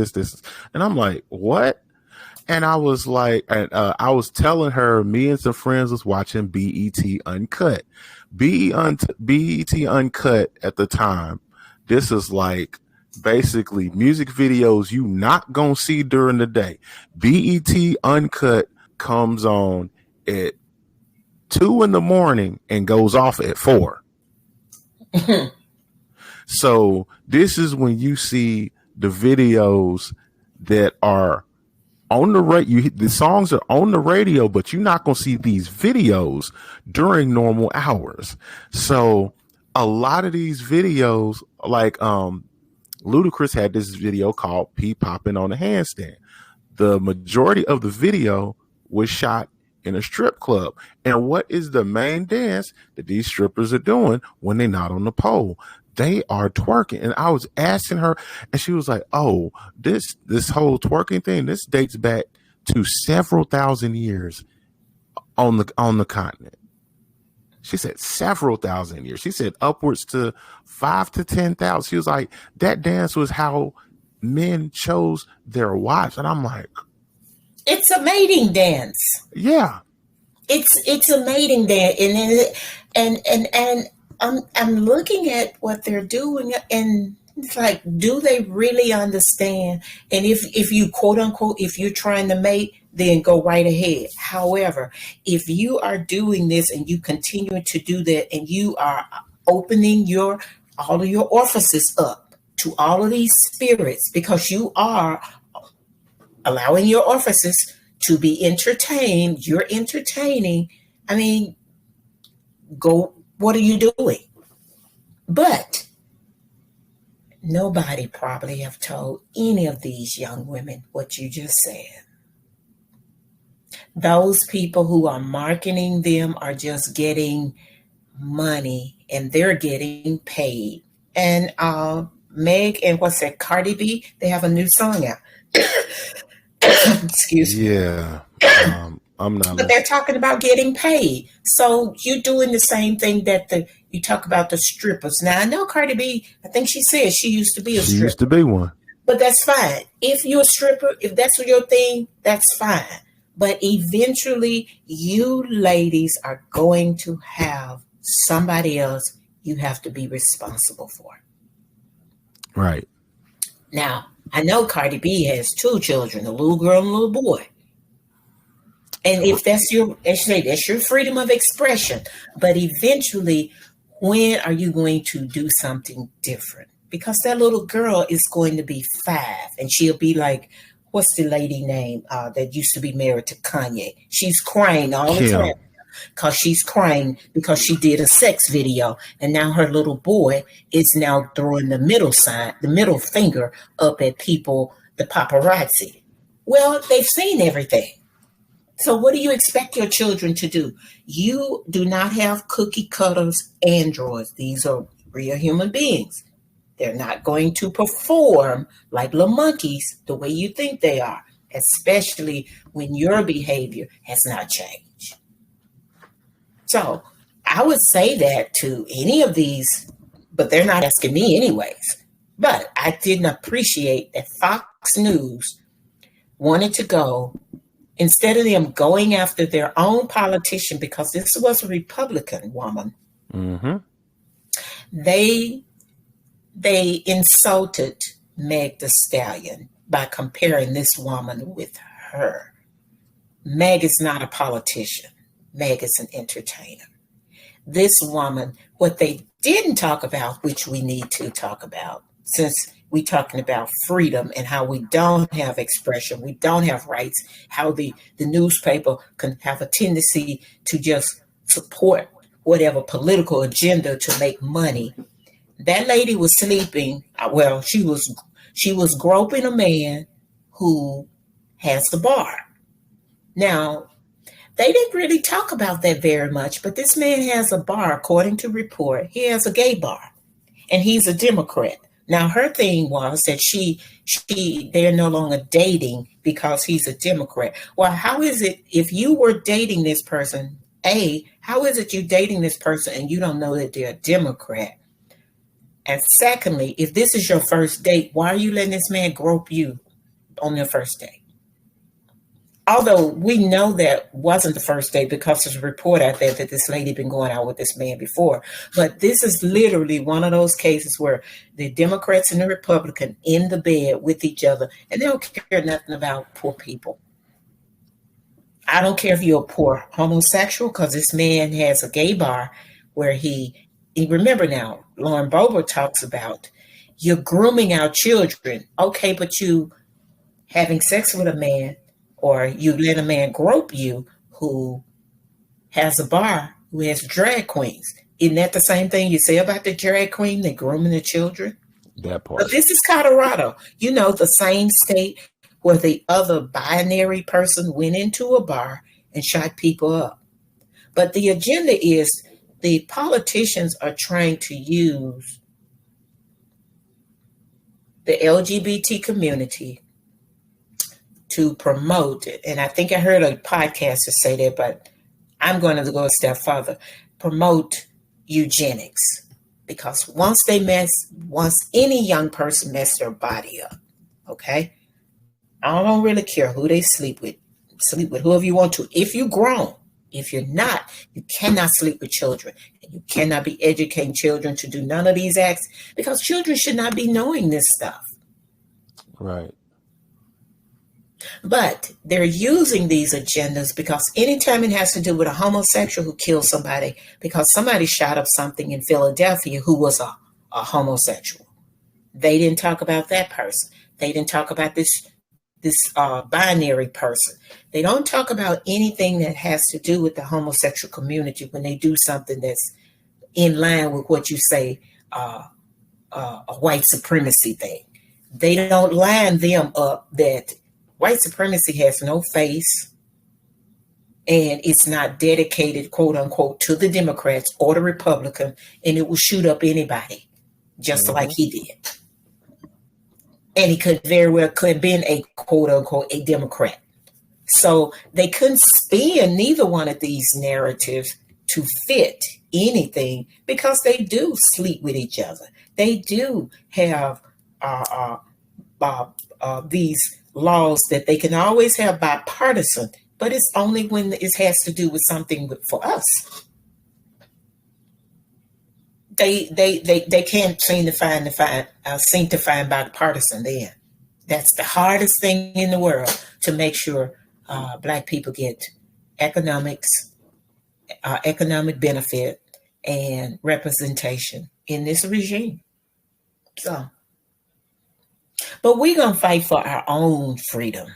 [SPEAKER 1] And I'm like, "What?" And I was like, I was telling her, me and some friends was watching BET Uncut. BET Uncut at the time, this is like basically music videos you not gonna see during the day. BET Uncut comes on at 2 in the morning and goes off at 4. So this is when you see the videos that are on the radio. The songs are on the radio, but you're not gonna see these videos during normal hours. So a lot of these videos, like Ludacris had this video called "P Popping on the Handstand." The majority of the video was shot in a strip club. And what is the main dance that these strippers are doing when they're not on the pole? They are twerking. And I was asking her, and she was like, "Oh, this whole twerking thing, this dates back to several thousand years on the continent." She said several thousand years. She said upwards to 5 to 10,000. She was like, that dance was how men chose their wives. And I'm like,
[SPEAKER 2] it's a mating dance.
[SPEAKER 1] yeah.
[SPEAKER 2] It's a mating dance, and I'm looking at what they're doing, and it's like, do they really understand? And if you quote unquote, if you're trying to mate, then go right ahead. However, if you are doing this and you continue to do that, and you are opening all of your orifices up to all of these spirits, because you are allowing your orifices to be entertained, you're entertaining. I mean, go, what are you doing? But nobody probably have told any of these young women what you just said. Those people who are marketing them are just getting money, and they're getting paid. And Meg and what's that, Cardi B, they have a new song out. Excuse me.
[SPEAKER 1] Yeah. I'm not.
[SPEAKER 2] But they're talking about getting paid. So you're doing the same thing that you talk about the strippers. Now I know Cardi B, I think she said she used to be a stripper.
[SPEAKER 1] She used to be one.
[SPEAKER 2] But that's fine. If you're a stripper, if that's your thing, that's fine. But eventually you ladies are going to have somebody else you have to be responsible for.
[SPEAKER 1] Right.
[SPEAKER 2] Now, I know Cardi B has 2 children, a little girl and a little boy. And if that's your freedom of expression. But eventually, when are you going to do something different? Because that little girl is going to be 5, and she'll be like, what's the lady name that used to be married to Kanye? She's crying all the time. Because she's crying because she did a sex video, and now her little boy is now throwing the middle finger up at people, the paparazzi. Well, they've seen everything. So what do you expect your children to do? You do not have cookie cutters androids. These are real human beings. They're not going to perform like little monkeys the way you think they are, especially when your behavior has not changed. So I would say that to any of these, but they're not asking me anyways. But I didn't appreciate that Fox News wanted to go, instead of them going after their own politician, because this was a Republican woman, they insulted Meg Thee Stallion by comparing this woman with her. Meg is not a politician. Meg is an entertainer. This woman, what they didn't talk about, which we need to talk about, since we're talking about freedom and how we don't have expression, we don't have rights, how the newspaper can have a tendency to just support whatever political agenda to make money. That lady was sleeping. Well, she was groping a man who has the bar. Now, they didn't really talk about that very much, but this man has a bar, according to report. He has a gay bar, and he's a Democrat. Now, her thing was that they're no longer dating because he's a Democrat. Well, how is it if you were dating this person, how is it you dating this person and you don't know that they're a Democrat? And secondly, if this is your first date, why are you letting this man grope you on your first date? Although we know that wasn't the first day because there's a report out there that this lady been going out with this man before. But this is literally one of those cases where the Democrats and the Republican in the bed with each other, and they don't care nothing about poor people. I don't care if you're a poor homosexual, because this man has a gay bar where he remember now, Lauren Boebert talks about you're grooming our children. Okay, but you having sex with a man, or you let a man grope you who has a bar, who has drag queens. Isn't that the same thing you say about the drag queen, they grooming the children?
[SPEAKER 1] That
[SPEAKER 2] But
[SPEAKER 1] part.
[SPEAKER 2] this is Colorado, the same state where the other binary person went into a bar and shot people up. But the agenda is the politicians are trying to use the LGBT community to promote it. And I think I heard a podcaster say that, but I'm going to go a step further. Promote eugenics. Because once any young person mess their body up, okay? I don't really care who they sleep with. Sleep with whoever you want to. If you're grown, if you're not, you cannot sleep with children. And you cannot be educating children to do none of these acts, because children should not be knowing this stuff.
[SPEAKER 1] Right.
[SPEAKER 2] But they're using these agendas because anytime it has to do with a homosexual who killed somebody, because somebody shot up something in Philadelphia who was a homosexual, they didn't talk about that person. They didn't talk about this binary person. They don't talk about anything that has to do with the homosexual community when they do something that's in line with what you say, a white supremacy thing. They don't line them up that white supremacy has no face, and it's not dedicated, quote unquote, to the Democrats or the Republican, and it will shoot up anybody, just like
[SPEAKER 1] Mm-hmm.
[SPEAKER 2] he did. And he could very well could have been a quote unquote a Democrat. So they couldn't spin neither one of these narratives to fit anything, because they do sleep with each other. They do have uh, these laws that they can always have bipartisan, but it's only when it has to do with something for us. They can't seem to find bipartisan then. That's the hardest thing in the world, to make sure Black people get economics, economic benefit, and representation in this regime. So, but we're gonna fight for our own freedom.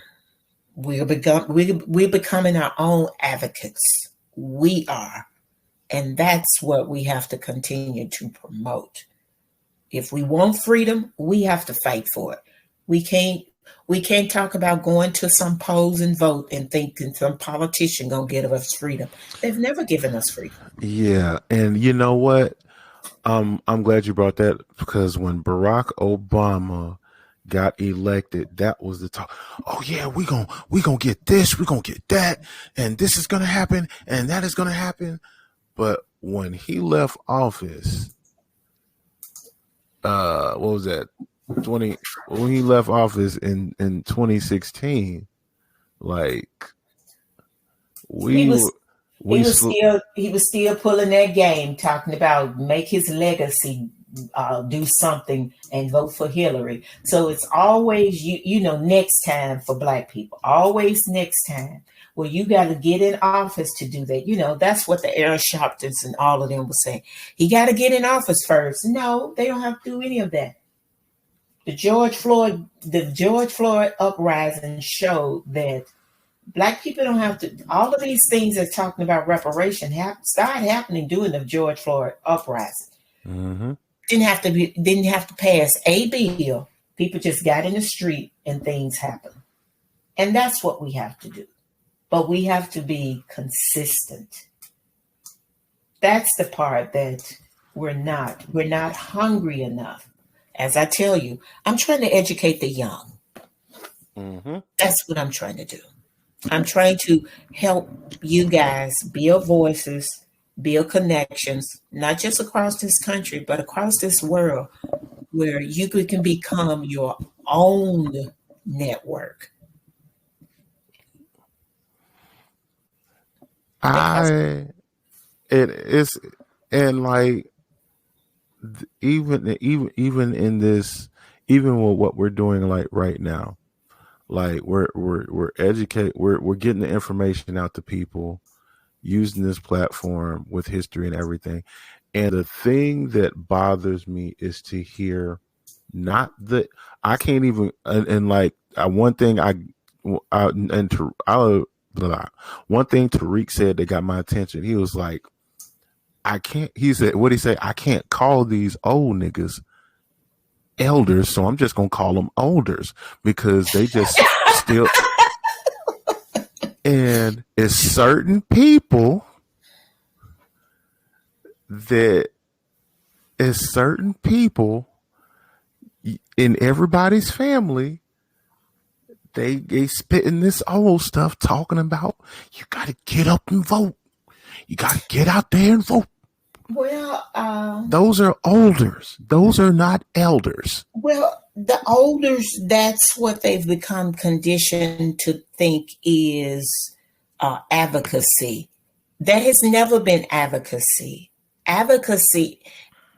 [SPEAKER 2] We're becoming our own advocates. We are, and that's what we have to continue to promote. If we want freedom, we have to fight for it. We can't we can't talk about going to some polls and vote and thinking some politician gonna give us freedom. They've never given us freedom.
[SPEAKER 1] Yeah, and you know what? I'm glad you brought that, because when Barack Obama got elected, that was the talk. Oh yeah, we gonna get this, we gonna get that, and this is gonna happen, and that is gonna happen. But when he left office, what was that? 20 when he left office in 2016, like
[SPEAKER 2] He
[SPEAKER 1] we
[SPEAKER 2] was
[SPEAKER 1] were we sl-
[SPEAKER 2] he was still pulling that game, talking about make his legacy, do something and vote for Hillary. So it's always next time for Black people, always next time. Well, you got to get in office to do that. That's what the Aaron Sharptons and all of them were saying. He got to get in office first. No, they don't have to do any of that. The George Floyd uprising showed that Black people don't have to. All of these things that's talking about reparation started happening during the George Floyd uprising.
[SPEAKER 1] mm-hmm.
[SPEAKER 2] Didn't have to pass a bill. People just got in the street and things happened. And that's what we have to do. But we have to be consistent. That's the part that we're not. We're not hungry enough. As I tell you, I'm trying to educate the young.
[SPEAKER 1] Mm-hmm.
[SPEAKER 2] That's what I'm trying to do. I'm trying to help you guys build voices, build connections, not just across this country, but across this world, where you can become your own network. because
[SPEAKER 1] I it is, and like even in this, even with what we're doing like right now, like we're educate we're getting the information out to people using this platform with history and everything. And the thing that bothers me is to hear not the I can't even and like one thing I and to I blah, one thing Tariq said that got my attention. He was like, I can't. He said, what he say? I can't call these old niggas elders, so I'm just gonna call them olders because they just still. And it's certain people that it's certain people in everybody's family. They spitting this old stuff, talking about you got to get up and vote. You got to get out there and vote.
[SPEAKER 2] well,
[SPEAKER 1] Those are elders. Those are not elders.
[SPEAKER 2] well, the elders, that's what they've become conditioned to think is advocacy. That has never been advocacy. Advocacy,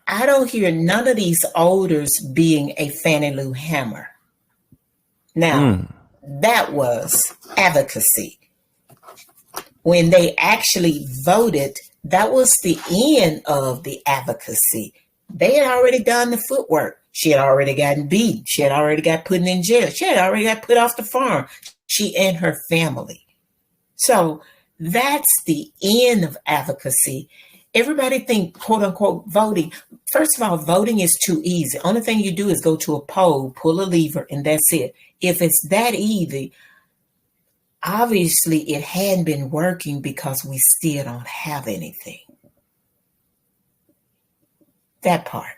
[SPEAKER 2] I don't hear none of these elders being a Fannie Lou Hammer. Now,
[SPEAKER 1] Mm.
[SPEAKER 2] that was advocacy. When they actually voted, that was the end of the advocacy. They had already done the footwork. She had already gotten beat. She had already got put in jail. She had already got put off the farm. She and her family. So that's the end of advocacy. Everybody think, quote unquote, voting. First of all, voting is too easy. Only thing you do is go to a poll, pull a lever, and that's it. If it's that easy, obviously it hadn't been working because we still don't have anything. That part.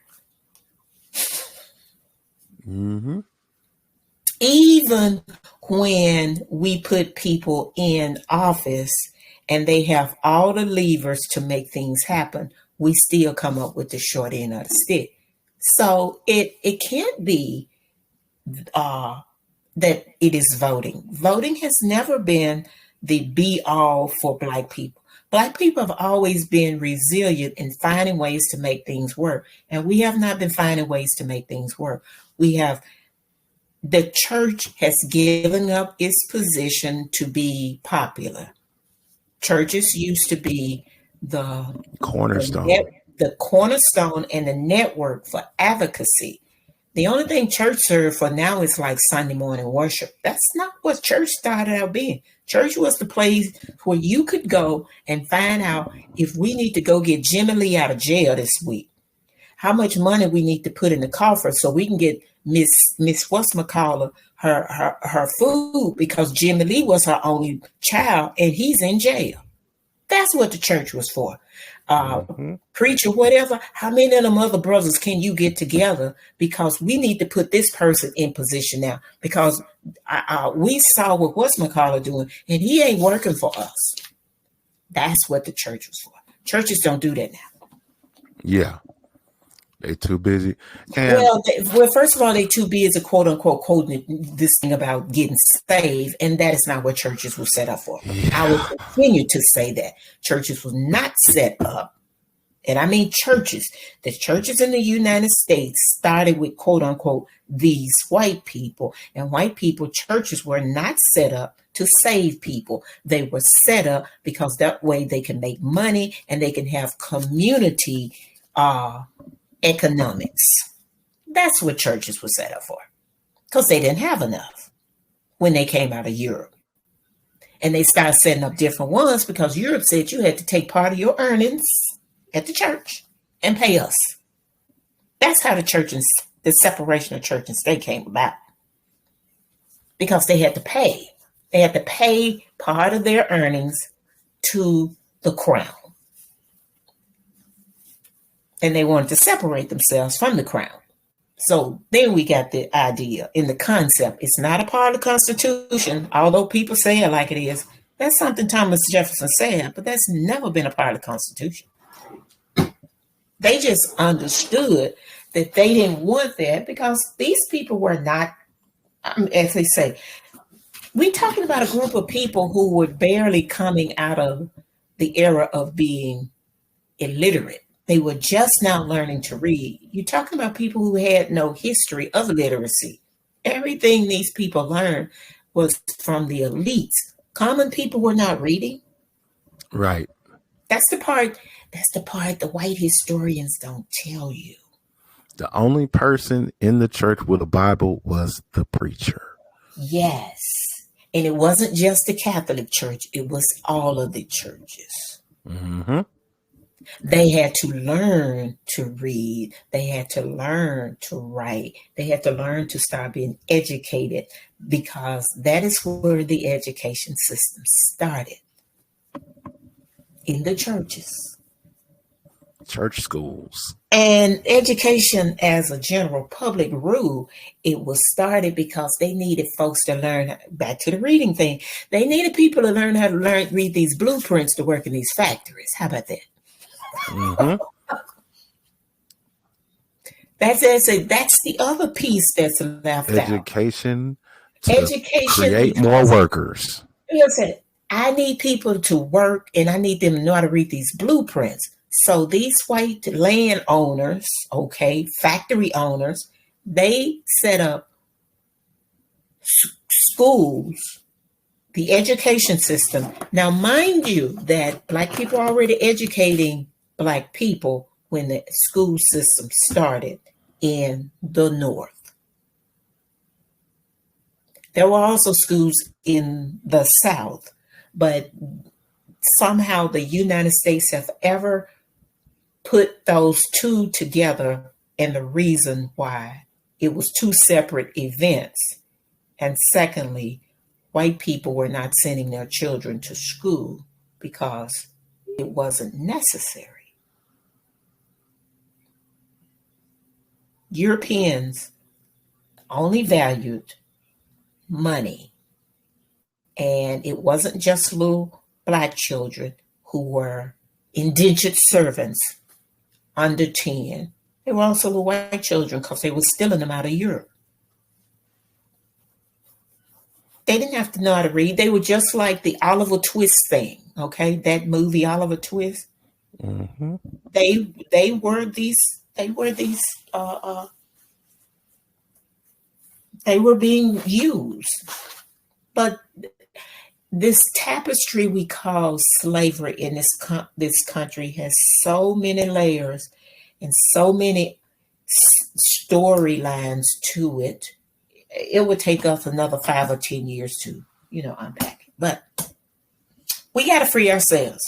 [SPEAKER 1] Mm-hmm.
[SPEAKER 2] Even when we put people in office and they have all the levers to make things happen, we still come up with the short end of the stick. So it can't be uh, that it is voting. Voting has never been the be all for Black people. Black people have always been resilient in finding ways to make things work. And we have not been finding ways to make things work. We have, the church has given up its position to be popular. Churches used to be the
[SPEAKER 1] Cornerstone.
[SPEAKER 2] the cornerstone and the network for advocacy. The only thing church served for now is like Sunday morning worship. That's not what church started out being. Church was the place where you could go and find out if we need to go get Jimmy Lee out of jail this week, how much money we need to put in the coffer so we can get Miss whatchamacallit her food because Jimmy Lee was her only child and he's in jail. That's what the church was for.
[SPEAKER 1] Mm-hmm.
[SPEAKER 2] Preacher, whatever, how many of them other brothers can you get together? Because we need to put this person in position now. Because we saw what whatchamacallit doing, and he ain't working for us. That's what the church was for. Churches don't do that now.
[SPEAKER 1] Yeah, they too busy. And
[SPEAKER 2] Well, first of all, they too busy, quote unquote, quoting this thing about getting saved, and that is not what churches were set up for. I will continue to say that churches were not set up, and I mean churches. The churches in the United States started with, quote unquote, these white people, and white people churches were not set up to save people. They were set up because that way they can make money and they can have community economics. That's what churches were set up for, because they didn't have enough when they came out of Europe. And they started setting up different ones because Europe said you had to take part of your earnings at the church and pay us. That's how the separation of church and state came about, because they had to pay. They had to pay part of their earnings to the crown. And they wanted to separate themselves from the crown. So then we got the idea in the concept. It's not a part of the Constitution, although people say it like it is. That's something Thomas Jefferson said, but that's never been a part of the Constitution. They just understood that they didn't want that because these people were not, as they say, we're talking about a group of people who were barely coming out of the era of being illiterate. They were just now learning to read. You're talking about people who had no history of literacy. Everything these people learned was from the elites. Common people were not reading.
[SPEAKER 1] Right.
[SPEAKER 2] That's the part. That's the part the white historians don't tell you.
[SPEAKER 1] The only person in the church with a Bible was the preacher.
[SPEAKER 2] Yes. And it wasn't just the Catholic Church, it was all of the churches.
[SPEAKER 1] Mm-hmm.
[SPEAKER 2] They had to learn to read. They had to learn to write. They had to learn to start being educated, because that is where the education system started, in the churches.
[SPEAKER 1] Church schools.
[SPEAKER 2] And education as a general public rule, it was started because they needed folks to learn, back to the reading thing. They needed people to learn how to read these blueprints to work in these factories. How about that?
[SPEAKER 1] Mm-hmm.
[SPEAKER 2] That's the other piece that's left out.
[SPEAKER 1] Education to
[SPEAKER 2] Education,
[SPEAKER 1] create more
[SPEAKER 2] because,
[SPEAKER 1] workers.
[SPEAKER 2] listen, I need people to work, and I need them to know how to read these blueprints. So these white landowners, okay, factory owners, they set up schools, the education system. Now, mind you, that Black people are already educating Black people when the school system started in the North. There were also schools in the South, but somehow the United States have ever put those two together, and the reason why it was two separate events. And secondly, white people were not sending their children to school because it wasn't necessary. Europeans only valued money, and it wasn't just little Black children who were indentured servants under 10. They were also little white children, because they were stealing them out of Europe. They didn't have to know how to read. They were just like the Oliver Twist thing, okay? That movie Oliver Twist.
[SPEAKER 1] Mm-hmm.
[SPEAKER 2] They were these they were being used. But this tapestry we call slavery in this country has so many layers and so many storylines to it. It would take us another 5 or 10 years to, unpack it. But we got to free ourselves.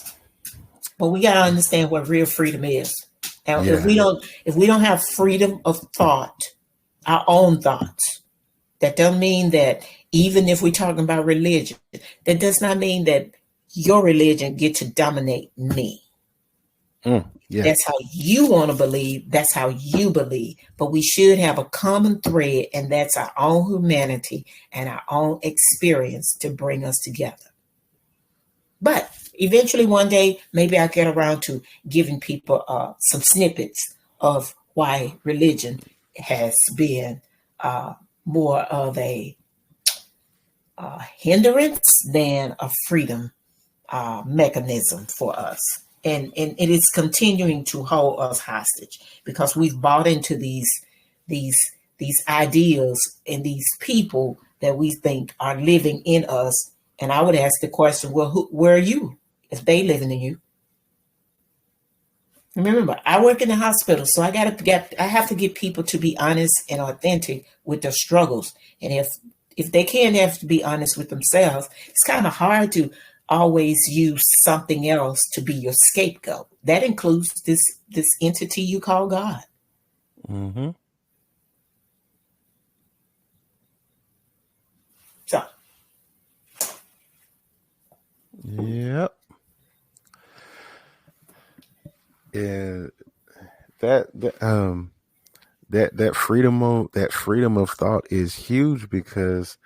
[SPEAKER 2] But we got to understand what real freedom is. Now,
[SPEAKER 1] Yeah.
[SPEAKER 2] if we don't have freedom of thought, our own thoughts, that doesn't mean that, even if we're talking about religion, that does not mean that your religion get to dominate me.
[SPEAKER 1] Yeah.
[SPEAKER 2] That's how you want to believe. That's how you believe. But we should have a common thread, and that's our own humanity and our own experience to bring us together. But eventually, one day, maybe I'll get around to giving people some snippets of why religion has been more of a hindrance than a freedom mechanism for us. And it is continuing to hold us hostage, because we've bought into these ideas and these people that we think are living in us. And I would ask the question, well, where are you if they living in you? Remember, I work in the hospital, so I have to get people to be honest and authentic with their struggles. And if they can't have to be honest with themselves, it's kind of hard to always use something else to be your scapegoat. That includes this entity you call God.
[SPEAKER 1] Mm-hmm.
[SPEAKER 2] So,
[SPEAKER 1] yep. And that freedom of thought is huge, because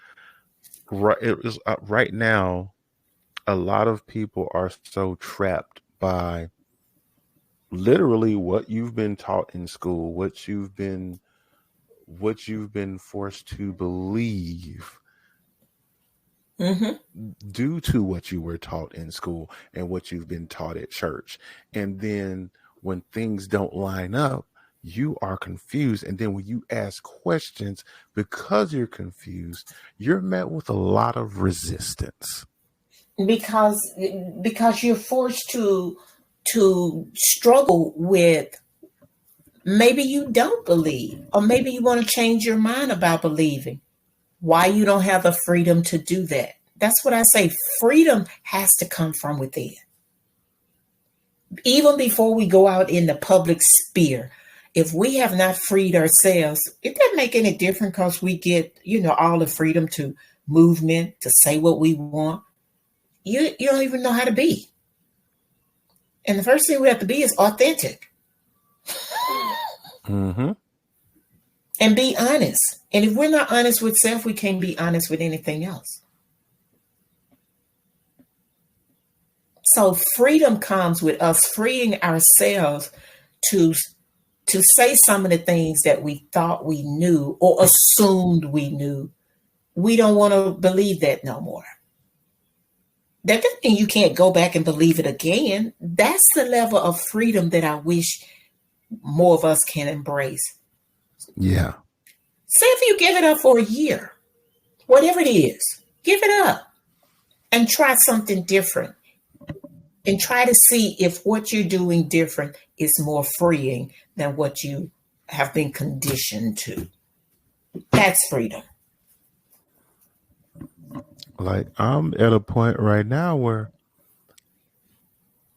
[SPEAKER 1] right now a lot of people are so trapped by literally what you've been taught in school, what you've been forced to believe,
[SPEAKER 2] Mm-hmm.
[SPEAKER 1] due to what you were taught in school and what you've been taught at church. And then when things don't line up, you are confused. And then when you ask questions because you're confused, you're met with a lot of resistance.
[SPEAKER 2] because because you're forced to struggle with, maybe you don't believe, or maybe you want to change your mind about believing. Why you don't have the freedom to do that? That's what I say. Freedom has to come from within. Even before we go out in the public sphere, if we have not freed ourselves, it doesn't make any difference because we get, all the freedom to movement, to say what we want. You don't even know how to be. And the first thing we have to be is authentic
[SPEAKER 1] Mm-hmm.
[SPEAKER 2] and be honest. And if we're not honest with self, we can't be honest with anything else. So freedom comes with us freeing ourselves to to say some of the things that we thought we knew or assumed we knew. We don't want to believe that no more. That doesn't mean you can't go back and believe it again. That's the level of freedom that I wish more of us can embrace.
[SPEAKER 1] Yeah.
[SPEAKER 2] Say if you give it up for a year, whatever it is, give it up and try something different, and try to see if what you're doing different is more freeing than what you have been conditioned to. That's freedom.
[SPEAKER 1] Like I'm at a point right now where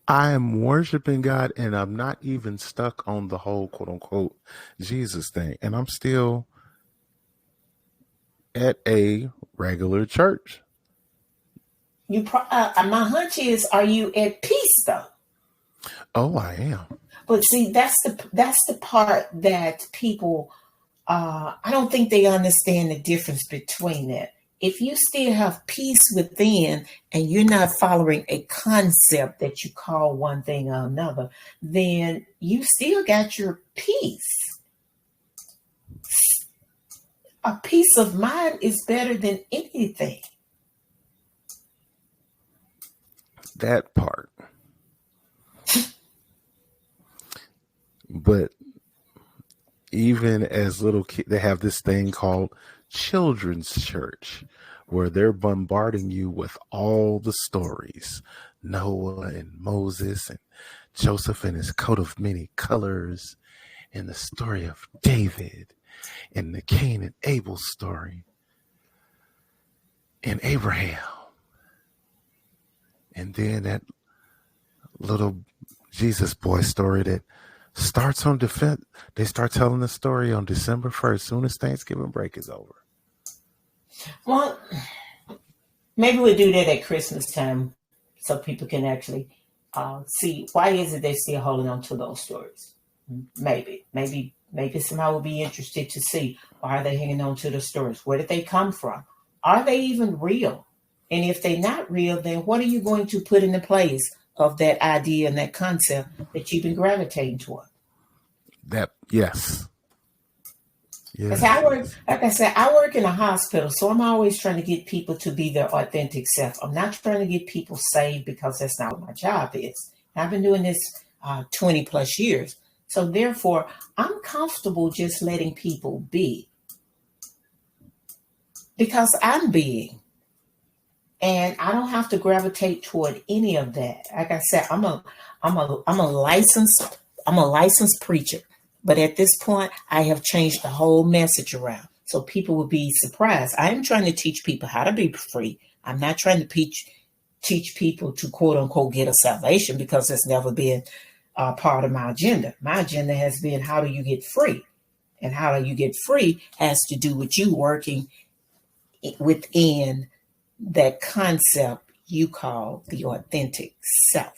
[SPEAKER 1] I am worshiping God and I'm not even stuck on the whole quote unquote Jesus thing. And I'm still at a regular church.
[SPEAKER 2] My hunch is, are you at peace though?
[SPEAKER 1] Oh, I am.
[SPEAKER 2] But see, that's the part that people, I don't think they understand the difference between that. If you still have peace within and you're not following a concept that you call one thing or another, then you still got your peace. A peace of mind is better than anything.
[SPEAKER 1] That part. But even as little kids, they have this thing called children's church where they're bombarding you with all the stories, Noah and Moses and Joseph and his coat of many colors, and the story of David and the Cain and Abel story and Abraham. And then that little Jesus boy story that starts on defense. They start telling the story on December 1st, soon as Thanksgiving break is over.
[SPEAKER 2] Well, maybe we'll do that at Christmas time so people can actually see why is it they're still holding on to those stories. Maybe somehow we'll be interested to see, why are they hanging on to the stories? Where did they come from? Are they even real? And if they're not real, then what are you going to put in the place of that idea and that concept that you've been gravitating toward?
[SPEAKER 1] That yes.
[SPEAKER 2] Because
[SPEAKER 1] Yes, yes.
[SPEAKER 2] like I said, I work in a hospital, so I'm always trying to get people to be their authentic self. I'm not trying to get people saved because that's not what my job is. I've been doing this 20 plus years. So therefore, I'm comfortable just letting people be because I'm being. And I don't have to gravitate toward any of that. Like I said, I'm a licensed preacher. But at this point, I have changed the whole message around. So people will be surprised. I am trying to teach people how to be free. I'm not trying to teach people to quote unquote get a salvation, because that's never been part of my agenda. My agenda has been, how do you get free? And how do you get free has to do with you working within that concept you call the authentic self.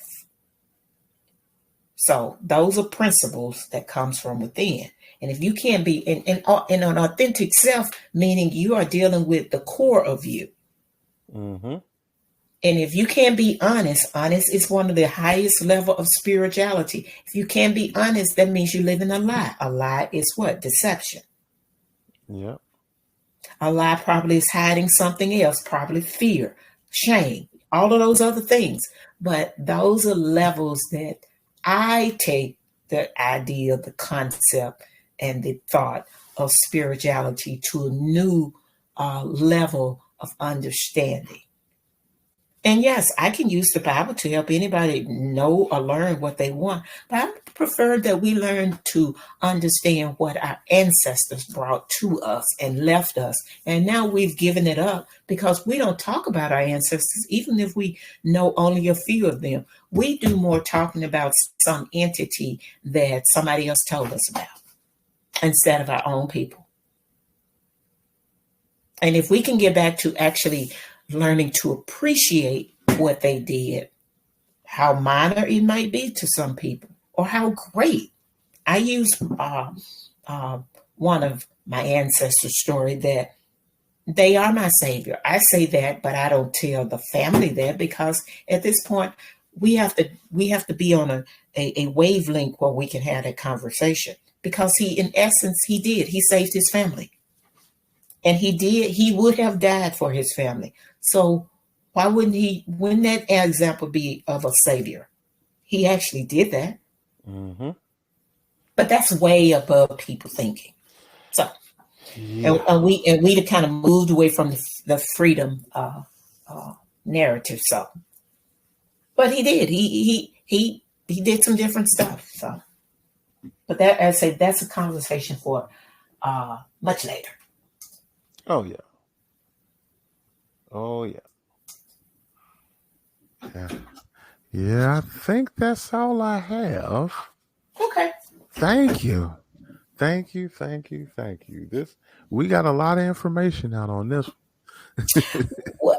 [SPEAKER 2] So those are principles that comes from within. And if you can't be in an authentic self, meaning you are dealing with the core of you.
[SPEAKER 1] Mm-hmm.
[SPEAKER 2] And if you can't be honest, honest is one of the highest level of spirituality. If you can't be honest, that means you live in a lie. A lie is what? Deception.
[SPEAKER 1] Yep.
[SPEAKER 2] A lie probably is hiding something else, probably fear, shame, all of those other things. But those are levels that I take the idea, the concept, and the thought of spirituality to a new level of understanding. And yes, I can use the Bible to help anybody know or learn what they want. But I prefer that we learn to understand what our ancestors brought to us and left us. And now we've given it up because we don't talk about our ancestors, even if we know only a few of them. We do more talking about some entity that somebody else told us about instead of our own people. And if we can get back to actually learning to appreciate what they did, how minor it might be to some people, or how great. I use uh, one of my ancestors' story that they are my savior. I say that, but I don't tell the family that because at this point we have to be on a wavelength where we can have that conversation. Because he, in essence, he saved his family. And he would have died for his family. So why wouldn't that example be of a savior? He actually did that.
[SPEAKER 1] Mm-hmm.
[SPEAKER 2] But that's way above people thinking. So
[SPEAKER 1] Yeah.
[SPEAKER 2] and we kind of moved away from the freedom narrative. So but he did. He did some different stuff. So but that, I say, that's a conversation for much later.
[SPEAKER 1] Oh yeah. Oh yeah. Yeah. Yeah, I think that's all I have.
[SPEAKER 2] Okay.
[SPEAKER 1] Thank you. Thank you. Thank you. Thank you. This we got a lot of information out on this.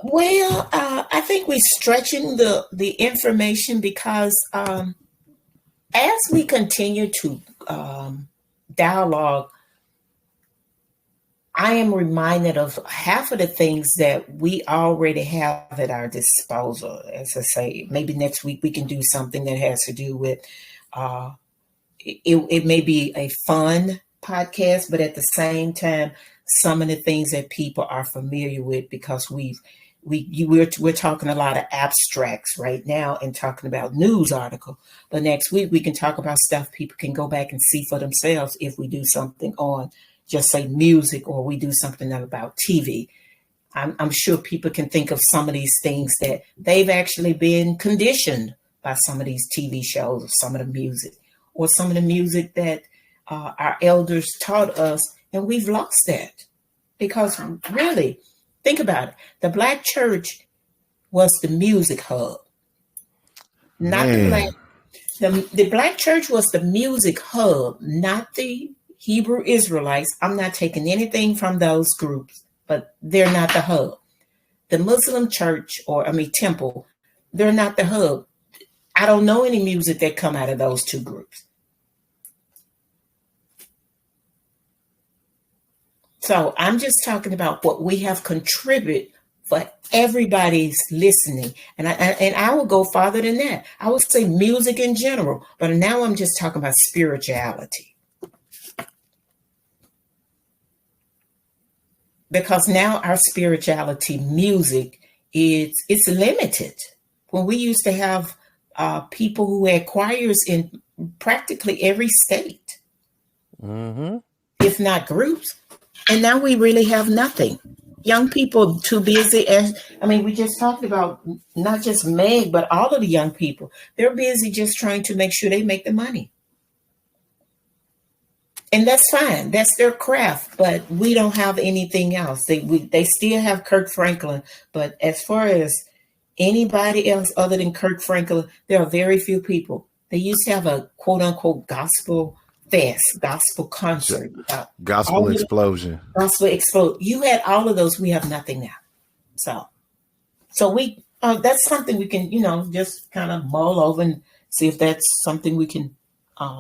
[SPEAKER 2] Well, I think we're stretching the information because as we continue to dialogue, I am reminded of half of the things that we already have at our disposal. As I say, maybe next week we can do something that has to do with uh, it may be a fun podcast, but at the same time, some of the things that people are familiar with because we're talking a lot of abstracts right now and talking about news article. But next week we can talk about stuff people can go back and see for themselves if we do something on just say music or we do something about TV. I'm sure people can think of some of these things that they've actually been conditioned by some of these TV shows or some of the music or some of the music that our elders taught us, and we've lost that. Because really, think about it. The black church was the music hub, not the black.
[SPEAKER 1] Man,
[SPEAKER 2] The black church was the music hub, not the Hebrew Israelites. I'm not taking anything from those groups, but they're not the hub. The Muslim church, or I mean temple, they're not the hub. I don't know any music that come out of those two groups. So I'm just talking about what we have contributed for everybody's listening. And I will go farther than that. I would say music in general, but now I'm just talking about spirituality. Because now our spirituality music it's limited. When we used to have people who had choirs in practically every state,
[SPEAKER 1] mm-hmm.
[SPEAKER 2] if not groups, and now we really have nothing. Young people too busy. As I mean, we just talked about not just Meg, but all of the young people. They're busy just trying to make sure they make the money. And that's fine. That's their craft. But we don't have anything else. They still have Kirk Franklin. But as far as anybody else other than Kirk Franklin, there are very few people. They used to have a quote unquote gospel fest, gospel concert.
[SPEAKER 1] Gospel
[SPEAKER 2] All of the
[SPEAKER 1] explosion.
[SPEAKER 2] gospel explode. You had all of those. We have nothing now. So we that's something we can just kind of mull over and see if that's something we can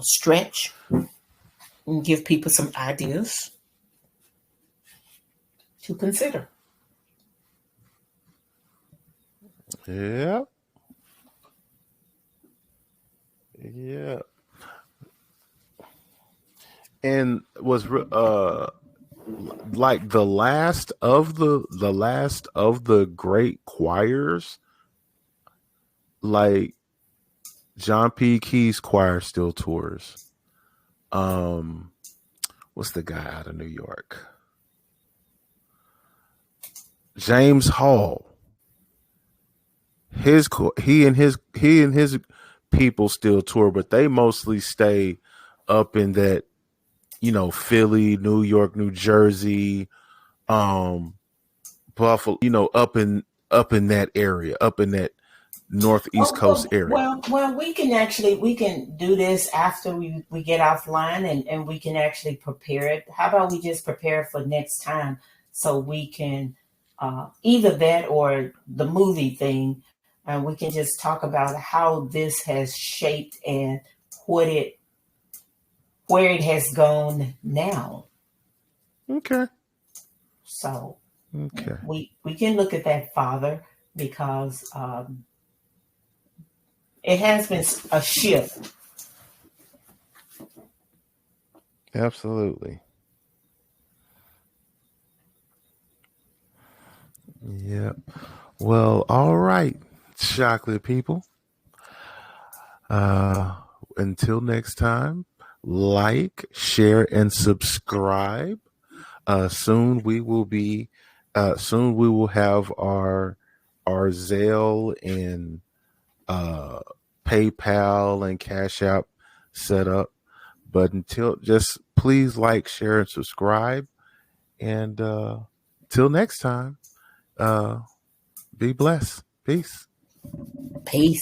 [SPEAKER 2] stretch and give people some ideas to consider.
[SPEAKER 1] Yeah. Yeah. And was like the last of the great choirs, like John P. Key's choir still tours. Um, what's the guy out of New York? James Hall. He and his people still tour, but they mostly stay up in that, Philly, New York, New Jersey, um, Buffalo, up in that area, up in that northeast
[SPEAKER 2] Oh,
[SPEAKER 1] coast area.
[SPEAKER 2] we can do this after we get offline, and we can actually prepare it. How about we just prepare for next time so we can either that or the movie thing, and we can just talk about how this has shaped and what it where it has gone now.
[SPEAKER 1] Okay.
[SPEAKER 2] So
[SPEAKER 1] Okay.
[SPEAKER 2] we can look at that, Father, because it has been a shift.
[SPEAKER 1] Absolutely. Yeah. Well, all right, chocolate people. Uh, until next time, like, share, and subscribe. Soon we will be. Soon we will have our Zelle and uh, PayPal and Cash App set up. But until, just please like, share, and subscribe. And till next time, uh, be blessed. Peace.
[SPEAKER 2] Peace.